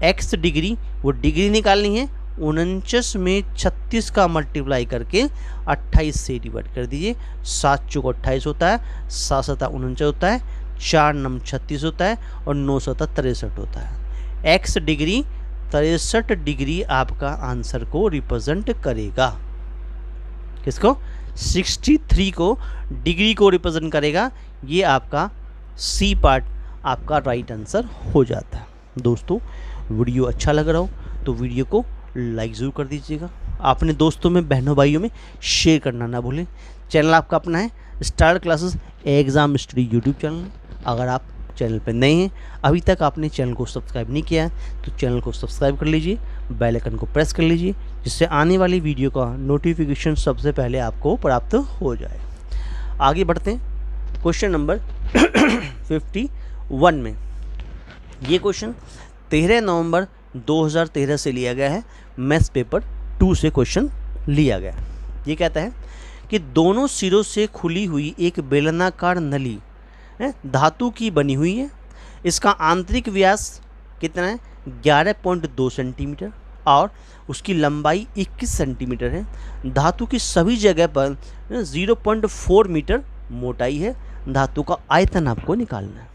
x डिग्री, वो डिग्री निकालनी है, 49 में 36 का मल्टीप्लाई करके 28 से डिवाइड कर दीजिए। 7 चौक 28 होता है, 7 7 49 होता है, 4 9 36 होता है और 9 7 63 होता है। x डिग्री 63 डिग्री आपका आंसर को रिप्रेजेंट करेगा। किसको? 63 को डिग्री को रिप्रेजेंट करेगा। ये आपका सी पार्ट आपका राइट आंसर हो जाता है। दोस्तों वीडियो अच्छा लग रहा हो तो वीडियो को लाइक ज़रूर कर दीजिएगा। अपने दोस्तों में, बहनों भाइयों में शेयर करना ना भूलें। चैनल आपका अपना है star classes exam study YouTube channel. अगर आप चैनल पर नए हैं, अभी तक आपने चैनल को सब्सक्राइब नहीं किया है तो चैनल को सब्सक्राइब कर लीजिए, बेल आइकन को प्रेस कर लीजिए, जिससे आने वाली वीडियो का नोटिफिकेशन सबसे पहले आपको प्राप्त हो जाए। आगे बढ़ते हैं क्वेश्चन नंबर 51 में। ये क्वेश्चन 13 नवंबर 2013 से लिया गया है। मैथ्स पेपर 2 से क्वेश्चन लिया गया। ये कहता है कि दोनों सिरों से खुली हुई एक बेलनाकार नली धातु की बनी हुई है। इसका आंतरिक व्यास कितना है? 11.2 सेंटीमीटर और उसकी लंबाई 21 सेंटीमीटर है। धातु की सभी जगह पर 0.4 मीटर मोटाई है। धातु का आयतन आपको निकालना है।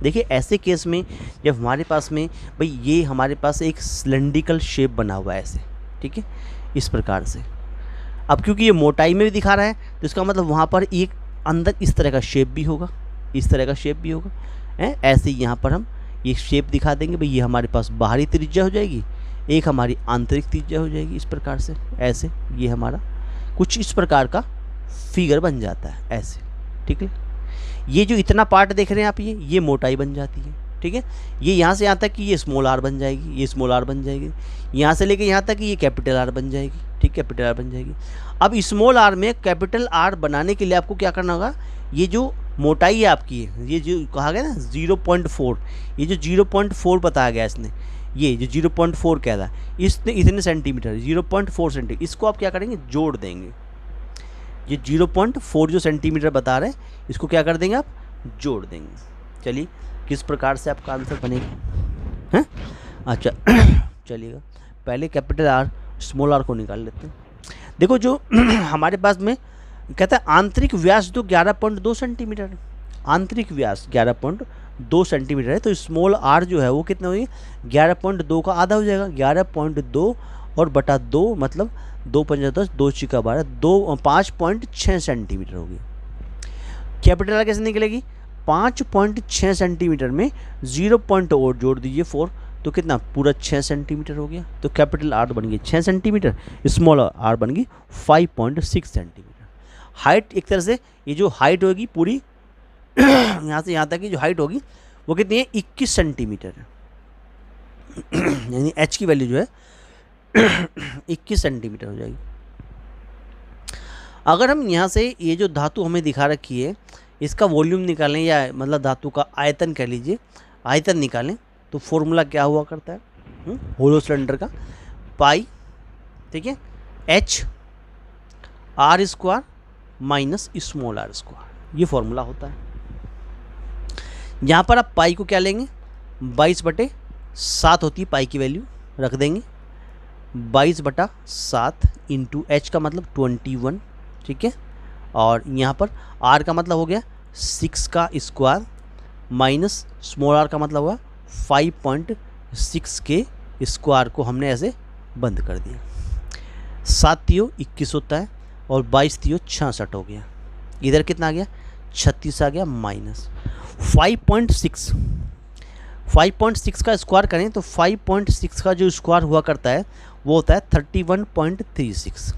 देखिए ऐसे केस में जब हमारे पास में भाई ये हमारे पास एक सिलेंड्रिकल शेप बना हुआ है ऐसे, ठीक है, इस प्रकार से। अब क्योंकि ये मोटाई में भी दिखा रहा है तो इसका मतलब वहाँ पर एक अंदर इस तरह का शेप भी होगा, इस तरह का शेप भी होगा। ऐसे ही यहाँ पर हम ये शेप दिखा देंगे। भाई ये हमारे पास बाहरी त्रिज्या हो जाएगी, एक हमारी आंतरिक त्रिज्या हो जाएगी। इस प्रकार से ऐसे ये हमारा कुछ इस प्रकार का फिगर बन जाता है ऐसे, ठीक है। ये जो इतना पार्ट देख रहे हैं आप, ये मोटाई बन जाती है, ठीक है। ये यहाँ से यहाँ तक कि ये स्मॉल आर बन जाएगी, ये स्मॉल आर बन जाएगी। यहाँ से लेके यहाँ तक कि ये कैपिटल आर बन जाएगी, ठीक, कैपिटल आर बन जाएगी। अब स्मॉल आर में कैपिटल आर बनाने के लिए आपको क्या करना होगा? ये जो मोटाई है आपकी, ये जो कहा गया ना 0.4, ये जो 0.4 बताया गया इसने, ये जो 0.4 कह रहा है, इसने इतने सेंटीमीटर 0.4 सेंटीमीटर, इसको आप क्या करेंगे? जोड़ देंगे। ये 0.4 जो सेंटीमीटर बता रहे हैं इसको क्या कर देंगे आप, जोड़ देंगे। चलिए किस प्रकार से आपका आंसर बनेगा हैं। अच्छा चलिएगा, पहले कैपिटल आर स्मॉल आर को निकाल लेते हैं। देखो जो हमारे पास में कहता है आंतरिक व्यास जो 11.2 सेंटीमीटर है, आंतरिक व्यास 11.2 सेंटीमीटर है, तो स्मॉल आर जो है वो कितना होगी, 11.2 का आधा हो जाएगा। 11.2 और बटा 2 मतलब 2 पंजा 10, 2 चिका 12, 5.6 सेंटीमीटर होगी। कैपिटल आर कैसे निकलेगी, 5.6 सेंटीमीटर में 0 पॉइंट और जोड़ दीजिए 4, तो कितना पूरा 6 सेंटीमीटर हो गया। तो कैपिटल आर बन गई 6 सेंटीमीटर, स्मॉल आर बन गई 5.6 सेंटीमीटर। हाइट एक तरह से ये जो हाइट होगी पूरी यहाँ से यहाँ तक की जो हाइट होगी वो कितनी है, 21 सेंटीमीटर है। यानी एच की वैल्यू जो है 21 सेंटीमीटर हो जाएगी। अगर हम यहाँ से ये जो धातु हमें दिखा रखी है इसका वॉल्यूम निकालें, या मतलब धातु का आयतन कह लीजिए, आयतन निकालें, तो फॉर्मूला क्या हुआ करता है होलो सिलेंडर का, पाई, ठीक है, H R square minus small r square, ये फॉर्मूला होता है। यहाँ पर आप पाई को क्या लेंगे, 22/7 होती है पाई की वैल्यू, रख देंगे 22/7 इंटू एच का मतलब 21, ठीक है, और यहाँ पर आर का मतलब हो गया 6 का स्क्वायर माइनस स्मॉल आर का मतलब हुआ 5.6 के स्क्वायर को हमने ऐसे बंद कर दिया। 7 तियो 21 होता है और 22 तियो 66 हो गया। इधर कितना आ गया, 36 आ गया माइनस 5.6 का स्क्वायर करें तो 5.6 का जो स्क्वायर हुआ करता है वो होता है 31.36।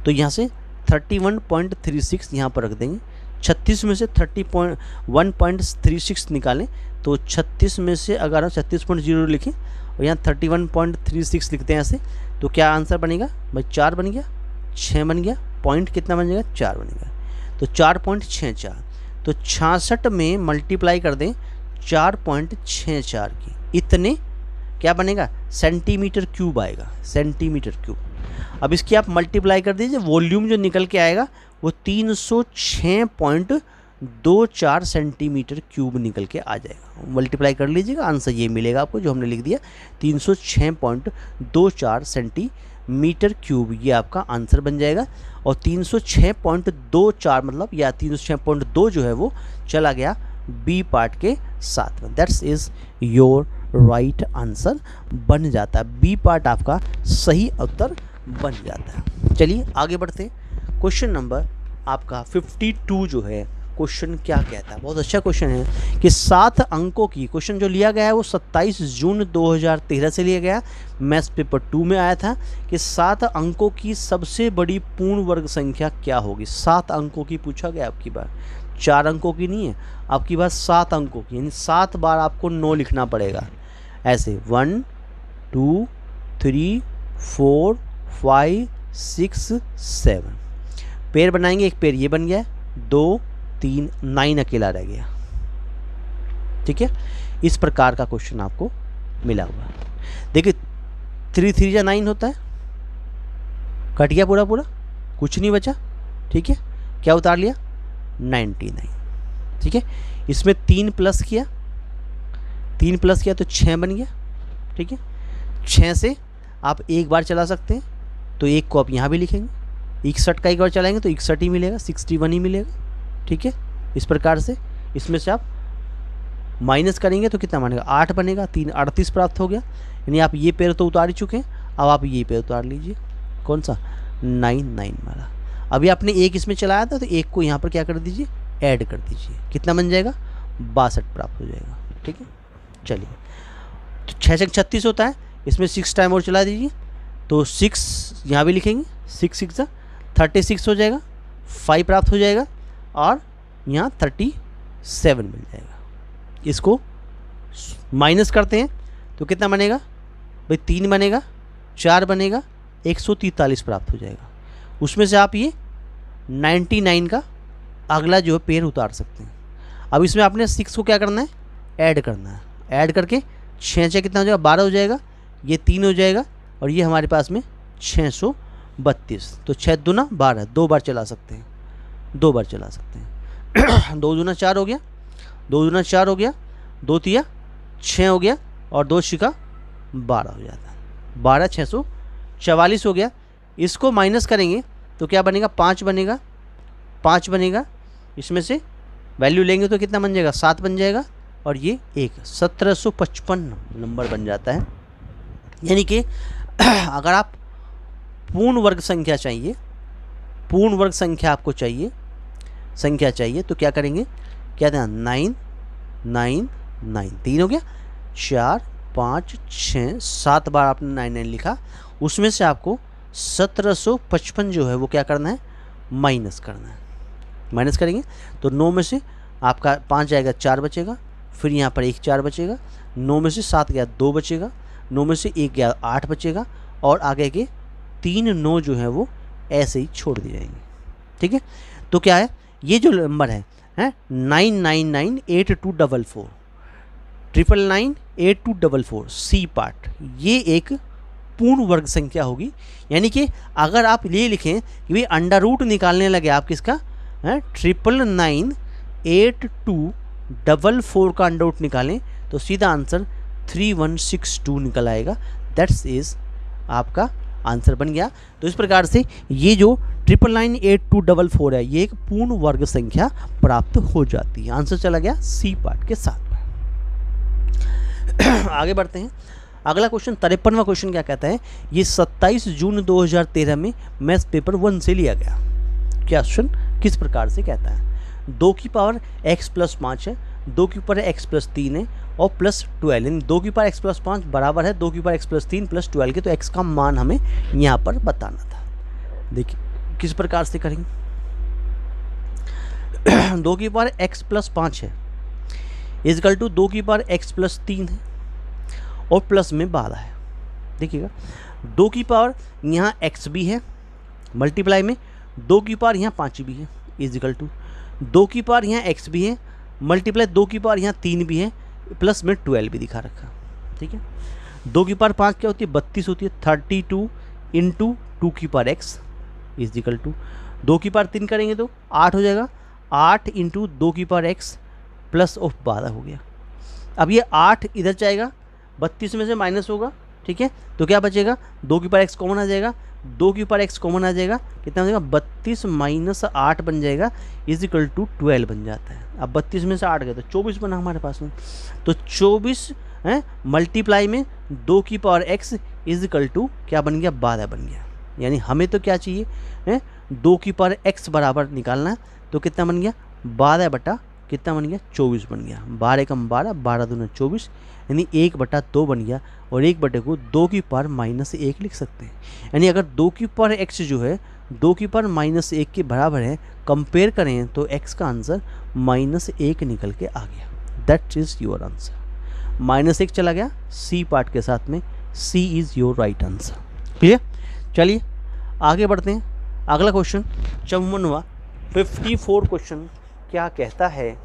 तो यहाँ से 31.36 यहाँ पर रख देंगे। 36 में से 31.36 निकालें तो 36 में से अगर हम 36.0 लिखें और यहाँ 31.36 लिखते हैं ऐसे, तो क्या आंसर बनेगा भाई, 4 बन गया, 6 बन गया, पॉइंट कितना बन जाएगा, 4 बनेगा। तो 4.64, तो 66 में मल्टीप्लाई कर दें 4.64 की, इतने क्या बनेगा, सेंटीमीटर क्यूब आएगा, सेंटीमीटर क्यूब। अब इसकी आप मल्टीप्लाई कर दीजिए, वॉल्यूम जो निकल के आएगा वो 306.24 सेंटीमीटर क्यूब निकल के आ जाएगा। मल्टीप्लाई कर लीजिएगा, आंसर ये मिलेगा आपको जो हमने लिख दिया 306.24 सेंटीमीटर क्यूब, ये आपका आंसर बन जाएगा। और 306.24 मतलब या 306.2 जो है वो चला गया बी पार्ट के साथ में। That's is your right answer बन जाता है, बी पार्ट आपका सही उत्तर बन जाता है। चलिए आगे बढ़ते हैं। क्वेश्चन नंबर आपका 52 जो है, क्वेश्चन क्या कहता है, बहुत अच्छा क्वेश्चन है कि 7 अंकों की, क्वेश्चन जो लिया गया है वो 27 जून 2013 से लिया गया, मैथ्स पेपर 2 में आया था कि 7 अंकों की सबसे बड़ी पूर्ण वर्ग संख्या क्या होगी। 7 अंकों की पूछा गया आपकी बार, 4 अंकों की नहीं है आपकी बात, 7 अंकों की, यानी 7 बार आपको 9 लिखना पड़ेगा ऐसे, 1 2 3 4 5 6 7 पेड़ बनाएंगे, एक पेड़ ये बन गया, 2 3 9 अकेला रह गया, ठीक है। इस प्रकार का क्वेश्चन आपको मिला हुआ। देखिए 3 3 या 9 होता है, कट गया पूरा पूरा, कुछ नहीं बचा, ठीक है। क्या उतार लिया, 99, ठीक है। इसमें 3 प्लस किया, 3 प्लस किया तो 6 बन गया, ठीक है। 6 से आप एक बार चला सकते हैं, तो एक को आप यहाँ भी लिखेंगे, 61 का एक बार चलाएंगे तो 61 ही मिलेगा, 61 ही मिलेगा, ठीक है। इस प्रकार से इसमें से आप माइनस करेंगे तो कितना बनेगा, 8 बनेगा, 3 38 प्राप्त हो गया। यानी आप ये पेड़ तो उतार ही चुके हैं, अब आप ये पेड़ उतार लीजिए, कौन सा, 9 वाला। अभी आपने एक इसमें चलाया था तो एक को यहाँ पर क्या कर दीजिए, ऐड कर दीजिए, कितना बन जाएगा, 62 प्राप्त हो जाएगा, ठीक है। चलिए तो 6 से 36 होता है, इसमें 6 टाइम और चला दीजिए तो 6 यहाँ भी लिखेंगे, 6 6 36 हो जाएगा, 5 प्राप्त हो जाएगा और यहाँ 37 मिल जाएगा। इसको माइनस करते हैं तो कितना बनेगा भाई, 3 बनेगा, 4 बनेगा, 143 प्राप्त हो जाएगा। उसमें से आप ये 99 का अगला जो है पेड़ उतार सकते हैं। अब इसमें आपने 6 को क्या करना है, ऐड करना है, ऐड करके 6 से कितना हो जाएगा, 12 हो जाएगा, ये 3 हो जाएगा और ये हमारे पास में 632, तो 6 दूना 12, 2 बार चला सकते हैं, 2 बार चला सकते हैं। 2 दूना 4 हो गया, 2 दूना 4 हो गया, 2 तिया 6 हो गया और 2 छिका 12 हो जाता है। 12 644 हो गया। इसको माइनस करेंगे तो क्या बनेगा, 5 बनेगा, 5 बनेगा। इसमें से वैल्यू लेंगे तो कितना बन जाएगा, 7 बन जाएगा और ये 1755 नंबर बन जाता है। यानी कि अगर आप पूर्ण वर्ग संख्या चाहिए, पूर्ण वर्ग संख्या आपको चाहिए, संख्या चाहिए तो क्या करेंगे, क्या देना, 9 9 9, 3 हो गया, 4 5 6 7 बार आपने 9 9 लिखा, उसमें से आपको 1755 जो है वो क्या करना है, माइनस करना है। माइनस करेंगे तो 9 में से आपका 5 जाएगा, 4 बचेगा, फिर यहाँ पर 1 4 बचेगा, 9 में से 7 गया 2 बचेगा, 9 में से 1 गया 8 बचेगा और आगे के 3 9 जो है वो ऐसे ही छोड़ दिए जाएंगे। ठीक है, तो क्या है, ये जो नंबर है 9998244 9998244 सी पार्ट, ये एक पूर्ण वर्ग संख्या होगी। यानी कि अगर आप ये लिखें कि भाई अंडर रूट निकालने लगे आप किसका, 9998244 का अंडर रूट निकालें तो सीधा आंसर 3162 निकल आएगा। दैट्स इज आपका आंसर बन गया। तो इस प्रकार से ये जो 9998244 है ये एक पूर्ण वर्ग संख्या प्राप्त हो जाती है। आंसर चला गया सी पार्ट के साथ। आगे बढ़ते हैं। अगला क्वेश्चन 53वां क्वेश्चन क्या कहता है, ये 27 जून 2013 में मैथ्स पेपर 1 से लिया गया। क्वेश्चन किस प्रकार से कहता है, 2 की पावर x प्लस 5 है, 2 की पावर x प्लस 3 है और प्लस 12, यानी 2 की पावर x प्लस 5 बराबर है 2 की पावर x प्लस 3 प्लस 12 के। तो x का मान हमें यहाँ पर बताना था। देखिए किस प्रकार से करेंगे। 2 की पावर x प्लस 5 है इजकल टू 2 की पावर x प्लस 3 है और प्लस में 12 है। देखिएगा 2 की पावर यहाँ x भी है, मल्टीप्लाई में 2 की पावर यहाँ 5 भी है, इजकल टू 2 की पावर यहाँ x भी है, मल्टीप्लाई 2 की पावर यहाँ 3 भी है, प्लस में 12 भी दिखा रखा। ठीक है, 2 की पावर 5 क्या होती है, 32 होती है। 32 इंटू 2 की पावर x इजकल टू 2 की पावर 3 करेंगे तो 8 हो जाएगा, 8 इंटू 2 की पावर x प्लस ऑफ 12 हो गया। अब ये 8 इधर जाएगा, 32 में से माइनस होगा। ठीक है, तो क्या बचेगा, 2 की पावर x कॉमन आ जाएगा, 2 की पावर x कॉमन आ जाएगा, कितना हो जाएगा, 32 माइनस 8 बन जाएगा इजकल टू 12 बन जाता है। अब 32 में से 8 गया तो 24 बना हमारे पास में। तो 24 है मल्टीप्लाई में 2 की पावर x इजकल टू क्या बन गया, 12 बन गया। यानी हमें तो क्या चाहिए है, 2 की पावर x बराबर निकालना है। तो कितना बन गया, 12 बटा कितना बन गया, 24 बन गया। 12 कम 12, 12 दूना 24, यानी 1/2 बन गया। और 1 को 2 की पावर -1 लिख सकते हैं। यानी अगर 2 की पावर x जो है 2 की पावर -1 के बराबर है, कंपेयर करें तो x का आंसर -1 निकल के आ गया। That is your answer. -1 चला गया सी पार्ट के साथ में, C is your right answer. Clear. चलिए आगे बढ़ते हैं। अगला क्वेश्चन 54वां 54 क्वेश्चन क्या कहता है।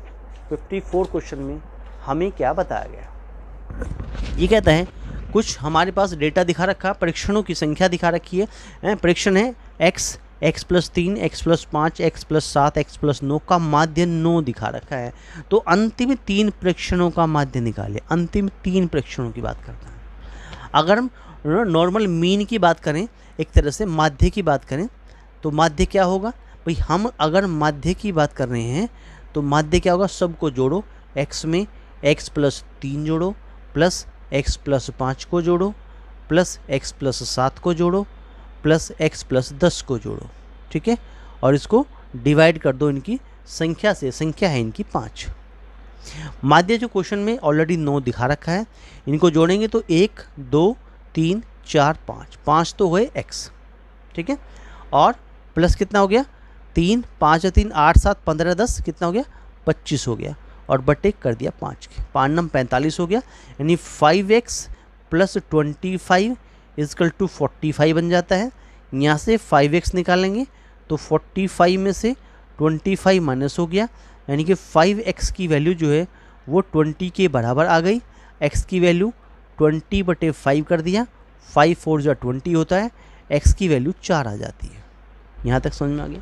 54 क्वेश्चन में हमें क्या बताया गया, ये कहता है कुछ हमारे पास डेटा दिखा रखा, परीक्षणों की संख्या दिखा रखी है। परीक्षण है x plus 3, x plus 5, x plus 7, x plus 9 का माध्य 9 दिखा रखा है। तो अंतिम 3 परीक्षणों का माध्य निकाले। अंतिम 3 परीक्षणों की बात करता है। अगर हम नॉर्मल मीन की बात करें, एक तरह से माध्य की बात करें, तो माध्य क्या होगा भाई, हम अगर माध्य की बात कर रहे हैं तो माध्य क्या होगा, सबको जोड़ो। x में x प्लस 3 जोड़ो, प्लस x प्लस 5 को जोड़ो, प्लस x प्लस 7 को जोड़ो, प्लस x प्लस 10 को जोड़ो। ठीक है, और इसको डिवाइड कर दो इनकी संख्या से। संख्या है इनकी 5। माध्य जो क्वेश्चन में ऑलरेडी 9 दिखा रखा है, इनको जोड़ेंगे तो 1 2 3 4 5, 5 तो हुए x। ठीक है, और प्लस कितना हो गया, 3 5 3 8 7 15 10, कितना हो गया, 25 हो गया। और बटे कर दिया 5 के, 5 नम 45 हो गया। यानी 5x प्लस 25 इजकल टू 45 बन जाता है। यहाँ से 5x निकालेंगे तो 45 में से 25 माइनस हो गया, यानी कि 5x की वैल्यू जो है वो 20 के बराबर आ गई। x की वैल्यू 20/5 कर दिया, 5 4 जा 20 होता है, x की वैल्यू 4 आ जाती है। यहाँ तक समझ में आ गया।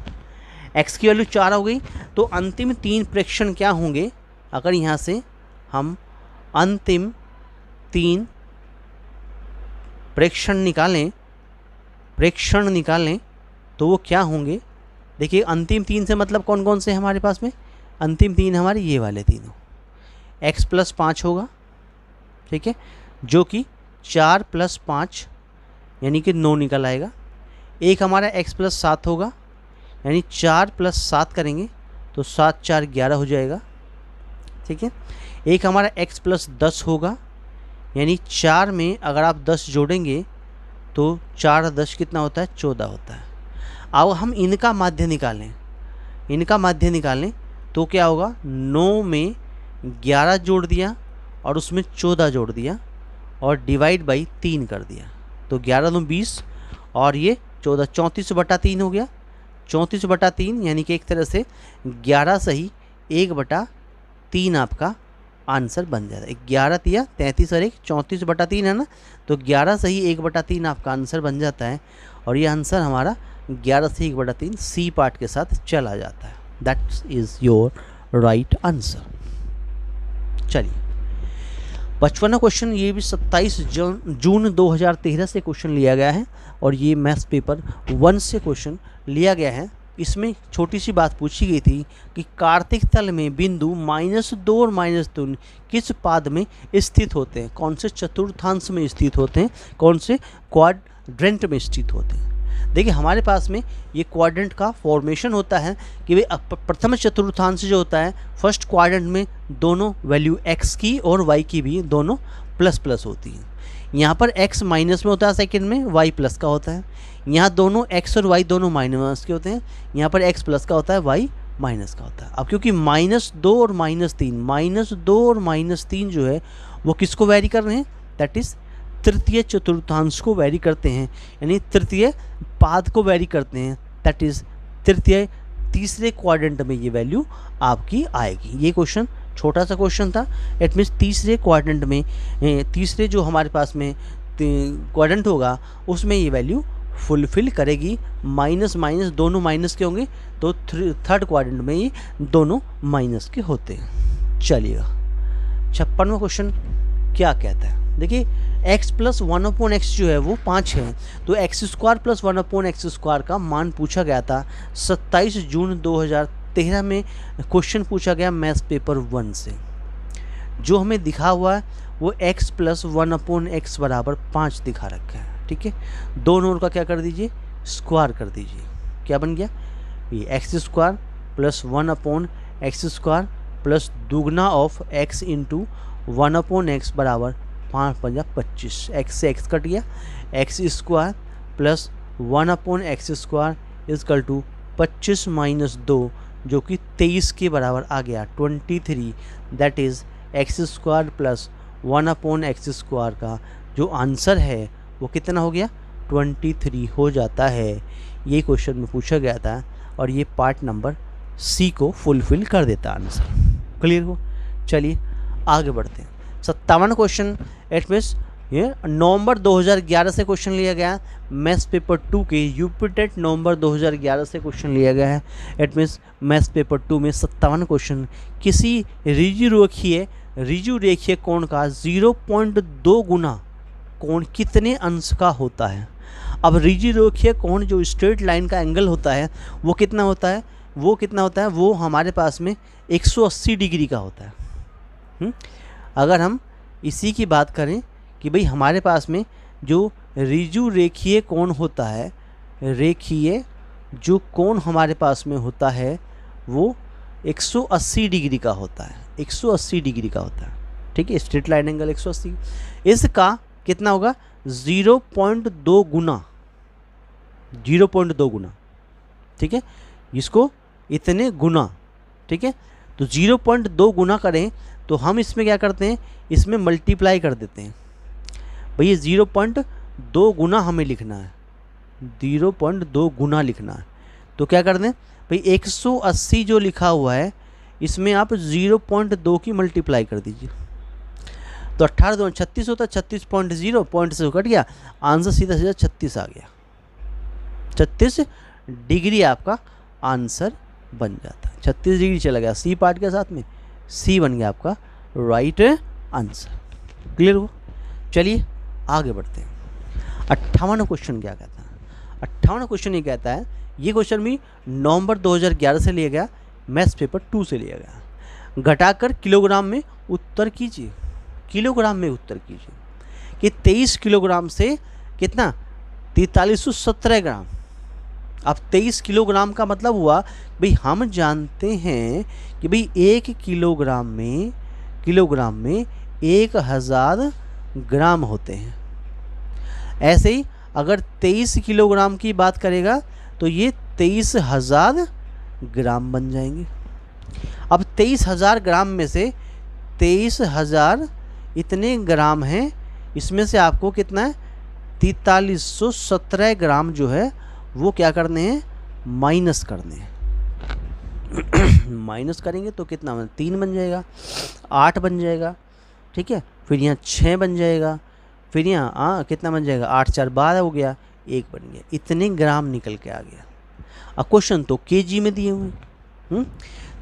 x की वैल्यू 4 हो गई। तो अंतिम 3 प्रेक्षण क्या होंगे, अगर यहाँ से हम अंतिम 3 प्रेक्षण निकालें तो वो क्या होंगे। देखिए अंतिम 3 से मतलब कौन कौन से हमारे पास में, अंतिम 3 हमारे ये वाले तीनों, x + 5 होगा, ठीक है, जो कि 4 + 5 यानी कि 9 निकल आएगा। एक हमारा x + 7 होगा, यानी 4 + 7 करेंगे तो 7 × 4 = 11 हो जाएगा, ठीक है। एक हमारा x + 10 होगा, यानी 4 में अगर आप 10 जोड़ेंगे तो 4 × 10 कितना होता है, 14 होता है। अब हम इनका माध्य निकालें तो क्या होगा, 9 में 11 जोड़ दिया और उसमें 14 जोड़ दिया और डिवाइड बाई 3 कर दिया, तो 11 दूनी 20 और ये 14, 34/3 हो गया। 34/3 यानी कि एक तरह से 11 सही 1/3 आपका आंसर बन जाता है। 11 × 33 और 1 34/3 है ना, तो 11 सही 1/3 आपका आंसर बन जाता है। और ये आंसर हमारा 11 से 1/3 सी पार्ट के साथ चला जाता है। That is your right answer. चलिए 55वां क्वेश्चन, ये भी 27 जून 2013 से क्वेश्चन लिया गया है और ये मैथ्स पेपर 1 से क्वेश्चन लिया गया है। इसमें छोटी सी बात पूछी गई थी कि कार्तिक तल में बिंदु -2 और -3 किस पाद में स्थित होते हैं, कौन से चतुर्थांश में स्थित होते हैं, कौन से क्वाड्रेंट में स्थित होते हैं। देखिए हमारे पास में ये क्वाड्रेंट का फॉर्मेशन होता है कि भाई प्रथम चतुर्थांश जो होता है, फर्स्ट क्वाड्रेंट में दोनों वैल्यू x की और y की भी दोनों ++ होती हैं। यहाँ पर x माइनस में होता है, सेकंड में y प्लस का होता है। यहाँ दोनों x और y दोनों माइनस के होते हैं, यहाँ पर x प्लस का होता है, y माइनस का होता है। अब क्योंकि -2 और -3 जो है वो किसको वैरी कर रहे हैं, दैट इज़ तृतीय चतुर्थांश को वैरी करते हैं, यानी तृतीय पाद को वैरी करते हैं, दैट इज़ तीसरे क्वाड्रेंट में ये वैल्यू आपकी आएगी। ये क्वेश्चन छोटा सा क्वेश्चन था, इट मीन्स तीसरे क्वाड्रेंट में, तीसरे जो हमारे पास में क्वाड्रेंट होगा उसमें ये वैल्यू फुलफिल करेगी। माइनस दोनों माइनस के होंगे, तो थर्ड क्वाड्रेंट में ये दोनों माइनस के होते हैं। चलिएगा 56वां क्वेश्चन क्या कहता है, देखिए x + 1/x जो है वो 5 है, तो x² + 1/x² का मान पूछा गया था। 27 जून 2013 में क्वेश्चन पूछा गया मैथ्स पेपर 1 से। जो हमें दिखा हुआ है वो x + 1/x = 5 दिखा रखा है, ठीक है। दोनों का क्या कर दीजिए, स्क्वायर कर दीजिए। क्या बन गया, ये x² + 1/x² प्लस दुगना ऑफ x × 1/x = 5 × 5 = 25। x से x कट गया, x² + 1/x² = 25 - 2 जो कि 23 के बराबर आ गया, 23। दैट इज़ x² + 1/x² का जो आंसर है वो कितना हो गया, 23 हो जाता है। ये क्वेश्चन में पूछा गया था और ये पार्ट नंबर सी को फुलफिल कर देता आंसर। क्लियर हो, चलिए आगे बढ़ते हैं। 57वां क्वेश्चन, इट मीन्स ये नवंबर 2011 से क्वेश्चन लिया गया, मैथ्स पेपर 2 के यूपी टेट नवंबर 2011 से क्वेश्चन लिया गया है। इट मीन्स मैथ्स पेपर 2 में 57वां क्वेश्चन, किसी ऋजु रेखीय कोण का 0.2 गुना कोण कितने अंश का होता है। अब ऋजु रेखीय कोण जो स्ट्रेट लाइन का एंगल होता है वो कितना होता है, वो हमारे पास में 180 डिग्री का होता है। अगर हम इसी की बात करें कि भाई हमारे पास में जो ऋजु रेखीय कोण होता है, रेखीय जो कोण हमारे पास में होता है वो 180 डिग्री का होता है, 180 डिग्री का होता है, ठीक है। स्ट्रेट लाइन एंगल 180, इसका कितना होगा, 0.2 गुना, 0.2 गुना, ठीक है। इसको इतने गुना, ठीक है। तो 0.2 गुना करें तो हम इसमें क्या करते हैं, इसमें मल्टीप्लाई कर देते हैं। भैया 0.2 गुना हमें लिखना है, 0.2 गुना लिखना है, तो क्या कर दें भाई 180 जो लिखा हुआ है इसमें आप 0.2 की मल्टीप्लाई कर दीजिए, तो 18 2 36 होता है, 36.0 पॉइंट से कट गया, आंसर सीधा 36 आ गया। 36 डिग्री आपका आंसर बन जाता है। 36 डिग्री चला गया सी पार्ट के साथ में, सी बन गया आपका राइट आंसर। क्लियर हो? चलिए आगे बढ़ते हैं। 58वां क्वेश्चन क्या कहता है? 58वां क्वेश्चन ये कहता है, ये क्वेश्चन भी नवंबर 2011 से लिया गया, मैथ्स पेपर 2 से लिया गया। घटाकर किलोग्राम में उत्तर कीजिए, किलोग्राम में उत्तर कीजिए कि 23 किलोग्राम से कितना 4317 ग्राम। अब 23 किलोग्राम का मतलब हुआ भाई हम जानते हैं कि भाई 1 किलोग्राम में 1000 ग्राम होते हैं। ऐसे ही अगर 23 किलोग्राम की बात करेगा तो ये 23,000 ग्राम बन जाएंगे। अब 23,000 ग्राम में से 23,000 इतने ग्राम हैं, इसमें से आपको कितना है 4317 ग्राम जो है वो क्या करने हैं, माइनस करने हैं। माइनस करेंगे तो कितना 3 बन जाएगा, 8 बन जाएगा, ठीक है, फिर यहाँ 6 बन जाएगा, फिर यहाँ कितना बन जाएगा 8 4 12 हो गया, 1 बन गया। इतने ग्राम निकल के आ गया। अब क्वेश्चन तो केजी में दिए हुए हैं,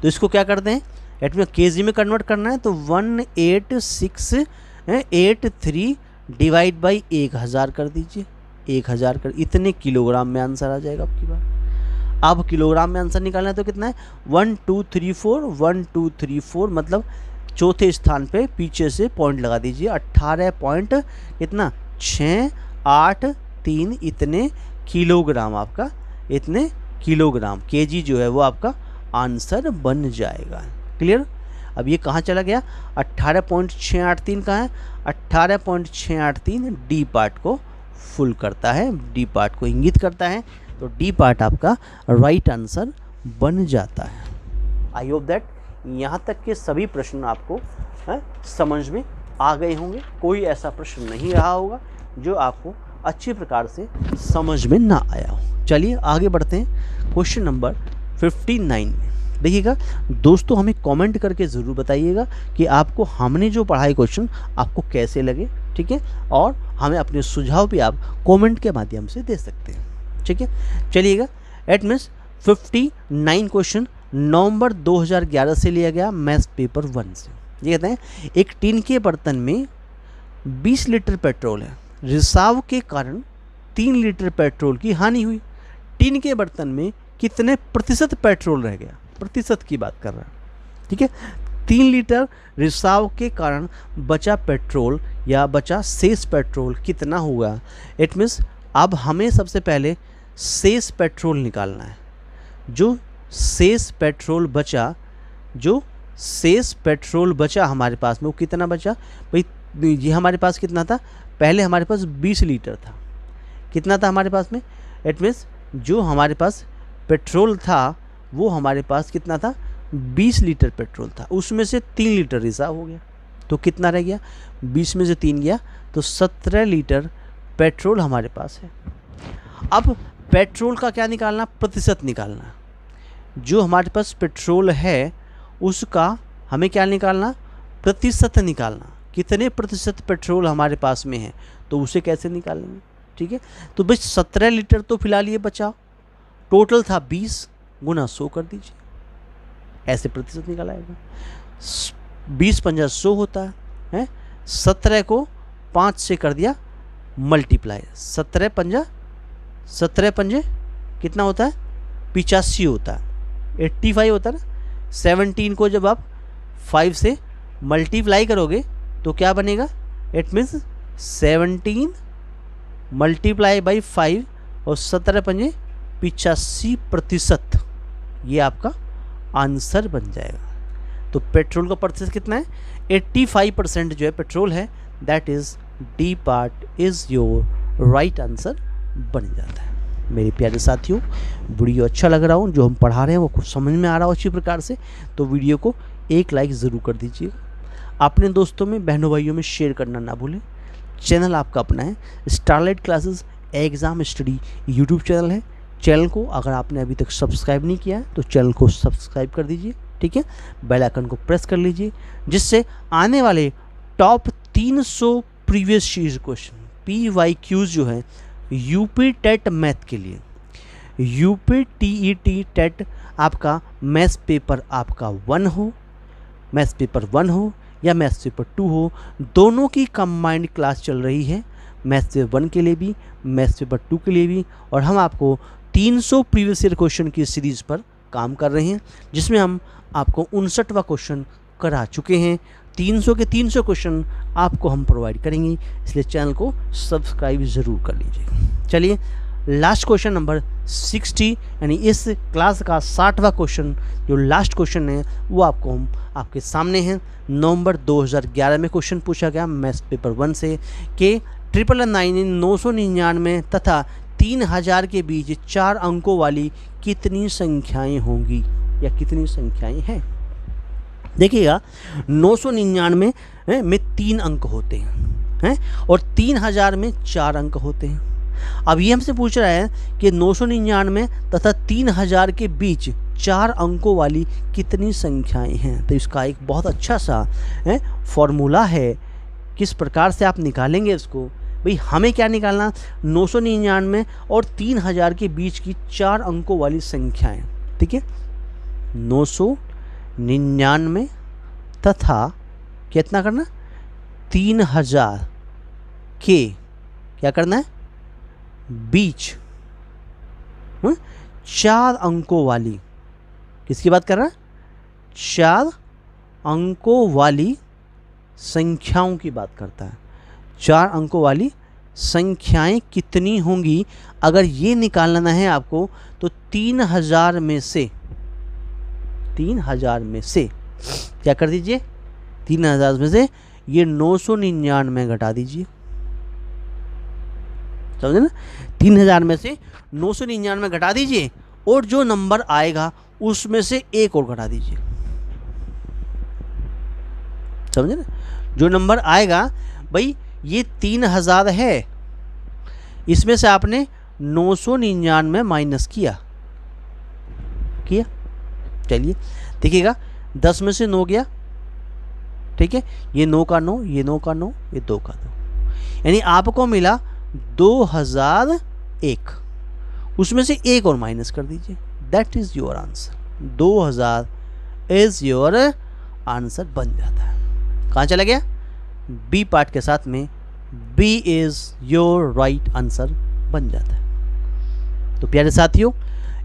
तो इसको क्या करते हैं, एट में केजी में कन्वर्ट करना है तो 18683 डिवाइड बाई 1000 कर दीजिए। 1000 कर, इतने किलोग्राम में आंसर आ जाएगा आपकी बात। अब किलोग्राम में आंसर निकालना है तो कितना है 1234 मतलब चौथे स्थान पे पीछे से पॉइंट लगा दीजिए। 18 पॉइंट कितना 683 इतने किलोग्राम, आपका इतने किलोग्राम, केजी जो है वो आपका आंसर बन जाएगा। क्लियर? अब ये कहाँ चला गया, 18.683 कहाँ है, 18.683 डी पार्ट को फुल करता है, डी पार्ट को इंगित करता है, तो डी पार्ट आपका राइट आंसर बन जाता है। आई होप दैट यहाँ तक के सभी प्रश्न आपको समझ में आ गए होंगे। कोई ऐसा प्रश्न नहीं रहा होगा जो आपको अच्छी प्रकार से समझ में ना आया हो। चलिए आगे बढ़ते हैं क्वेश्चन नंबर 59 में। देखिएगा दोस्तों, हमें कमेंट करके ज़रूर बताइएगा कि आपको हमने जो पढ़ाई क्वेश्चन आपको कैसे लगे, ठीक है, और हमें अपने सुझाव भी आप कमेंट के माध्यम से दे सकते हैं, ठीक है। चलिएगा, एट मीन्स 59 क्वेश्चन नवंबर 2011 से लिया गया मैथ्स पेपर 1 से। ये कहते हैं एक टीन के बर्तन में 20 लीटर पेट्रोल है, रिसाव के कारण 3 लीटर पेट्रोल की हानि हुई। टीन के बर्तन में कितने प्रतिशत पेट्रोल रह गया, प्रतिशत की बात कर रहा है, ठीक है। 3 लीटर रिसाव के कारण बचा पेट्रोल या बचा शेष पेट्रोल कितना हुआ। इट मीन्स अब हमें सबसे पहले शेष पेट्रोल निकालना है। जो शेष पेट्रोल बचा, जो शेष पेट्रोल बचा हमारे पास में वो कितना बचा भाई, ये हमारे पास कितना था, पहले हमारे पास 20 लीटर था, कितना था हमारे पास में, इट मीन्स जो हमारे पास पेट्रोल था वो हमारे पास कितना था 20 लीटर पेट्रोल था, उसमें से 3 लीटर रिसाव हो गया, तो कितना रह गया 20 में से 3 गया तो 17 लीटर पेट्रोल हमारे पास है। अब पेट्रोल का क्या निकालना, प्रतिशत निकालना। जो हमारे पास पेट्रोल है उसका हमें क्या निकालना, प्रतिशत निकालना। कितने प्रतिशत पेट्रोल हमारे पास में है तो उसे कैसे निकालेंगे, ठीक है। तो बस 17 लीटर तो फिलहाल ये बचा, टोटल था 20 गुना 100 कर दीजिए, ऐसे प्रतिशत निकाला आएगा। 20 पंजा 100 होता है, 17 को 5 से कर दिया मल्टीप्लाई, 17 पंजे कितना होता है 85 होता है, 85 होता है ना। 17 को जब आप 5 से मल्टीप्लाई करोगे तो क्या बनेगा, इट मीन्स 17 मल्टीप्लाई बाई 5 और 17 पंजे 85%, ये आपका आंसर बन जाएगा। तो पेट्रोल का प्रतिशत कितना है 85% जो है पेट्रोल है, that is D part is your right answer बन जाता है। मेरे प्यारे साथियों, वीडियो अच्छा लग रहा हो, जो हम पढ़ा रहे हैं वो कुछ समझ में आ रहा हो अच्छी प्रकार से, तो वीडियो को एक लाइक ज़रूर कर दीजिएगा। अपने दोस्तों में, बहनों भाइयों में शेयर करना ना भूलें। चैनल आपका अपना है, starlight classes exam study YouTube channel है। चैनल को अगर आपने अभी तक सब्सक्राइब नहीं किया है तो चैनल को सब्सक्राइब कर दीजिए, ठीक है। बेल आइकन को प्रेस कर लीजिए, जिससे आने वाले top 300 previous year question PYQs जो है यूपी टेट मैथ के लिए, यूपी टीईटी टेट आपका मैथ्स पेपर आपका 1 हो, मैथ्स पेपर 1 हो या मैथ्स पेपर 2 हो, दोनों की कंबाइंड क्लास चल रही है, मैथ्स पेपर 1 के लिए भी, मैथ्स पेपर 2 के लिए भी। और हम आपको 300 प्रीवियस ईयर क्वेश्चन की सीरीज़ पर काम कर रहे हैं, जिसमें हम आपको 59वां क्वेश्चन करा चुके हैं। 300 के 300 क्वेश्चन आपको हम प्रोवाइड करेंगे, इसलिए चैनल को सब्सक्राइब ज़रूर कर लीजिए। चलिए लास्ट क्वेश्चन नंबर 60 यानी इस क्लास का 60वां क्वेश्चन जो लास्ट क्वेश्चन है वो आपको हम आपके सामने हैं। नवंबर 2011 में क्वेश्चन पूछा गया मैथ्स पेपर 1 से कि 999 तथा 3000 के बीच 4 अंकों वाली कितनी संख्याएं होंगी या कितनी संख्याएं हैं। देखिएगा 999 में 3 अंक होते हैं और 3000 में 4 अंक होते हैं। अब ये हमसे पूछ रहा है कि 999 तथा 3000 के बीच 4 अंकों वाली कितनी संख्याएं हैं। तो इसका एक बहुत अच्छा सा फॉर्मूला है, किस प्रकार से आप निकालेंगे इसको। भाई हमें क्या निकालना, 999 और 3000 के बीच की 4 अंकों वाली संख्याएं, ठीक है। 999 तथा कितना करना, 3000 के क्या करना है बीच 4 अंकों वाली, किसकी बात कर रहा है, 4 अंकों वाली संख्याओं की बात करता है। 4 अंकों वाली संख्याएं कितनी होंगी, अगर ये निकालना है आपको तो 3000 में से क्या कर दीजिए, 3000 में से ये 999 घटा दीजिए, समझे ना। 3000 में से 999 घटा दीजिए और जो नंबर आएगा उसमें से एक और घटा दीजिए, समझे ना। जो नंबर आएगा, भाई ये 3000 है, इसमें से आपने 999 माइनस किया। चलिए देखिएगा 10 में से 9 गया, ठीक है, ये 9 का 9, ये 9 का 9, ये 2 का 2, यानी आपको मिला 2001। उसमें से एक और माइनस कर दीजिए, that is your answer. 2000 is your answer बन जाता है। कहाँ चला गया, बी पार्ट के साथ में B is your right answer बन जाता है। तो प्यारे साथियों,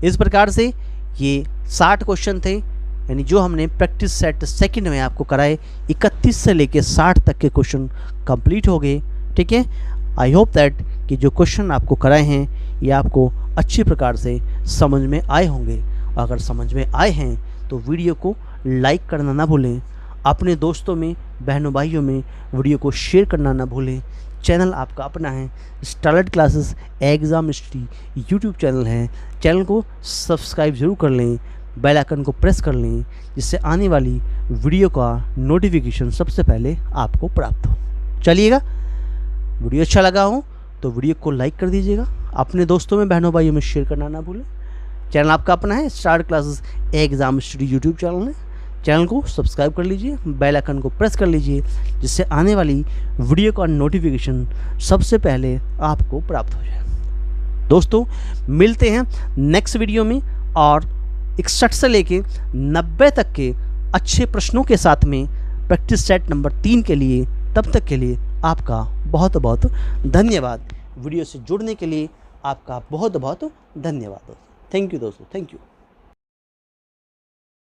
इस प्रकार से ये 60 क्वेश्चन थे, यानी जो हमने प्रैक्टिस सेट सेकंड में आपको कराए, 31 से लेके 60 तक के क्वेश्चन कंप्लीट हो गए, ठीक है। आई होप दैट कि जो क्वेश्चन आपको कराए हैं ये आपको अच्छी प्रकार से समझ में आए होंगे। अगर समझ में आए हैं तो वीडियो को लाइक करना ना भूलें, अपने दोस्तों में, बहनों भाइयों में वीडियो को शेयर करना ना भूलें। चैनल आपका अपना है, starlet classes exam study YouTube channel है, चैनल को सब्सक्राइब जरूर कर लें, बेल आइकन को प्रेस कर लें, जिससे आने वाली वीडियो का नोटिफिकेशन सबसे पहले आपको प्राप्त हो। चलिएगा, वीडियो अच्छा लगा हो तो वीडियो को लाइक कर दीजिएगा, अपने दोस्तों में, बहनों भाइयों में शेयर करना ना भूलें। चैनल आपका अपना है, starlet classes exam study YouTube channel है, चैनल को सब्सक्राइब कर लीजिए, बेल आइकन को प्रेस कर लीजिए, जिससे आने वाली वीडियो का नोटिफिकेशन सबसे पहले आपको प्राप्त हो जाए। दोस्तों मिलते हैं नेक्स्ट वीडियो में और 61 से लेके 90 तक के अच्छे प्रश्नों के साथ में प्रैक्टिस सेट नंबर 3 के लिए। तब तक के लिए आपका बहुत बहुत धन्यवाद। वीडियो से जुड़ने के लिए आपका बहुत बहुत धन्यवाद दोस्तों। थैंक यू दोस्तों, थैंक यू।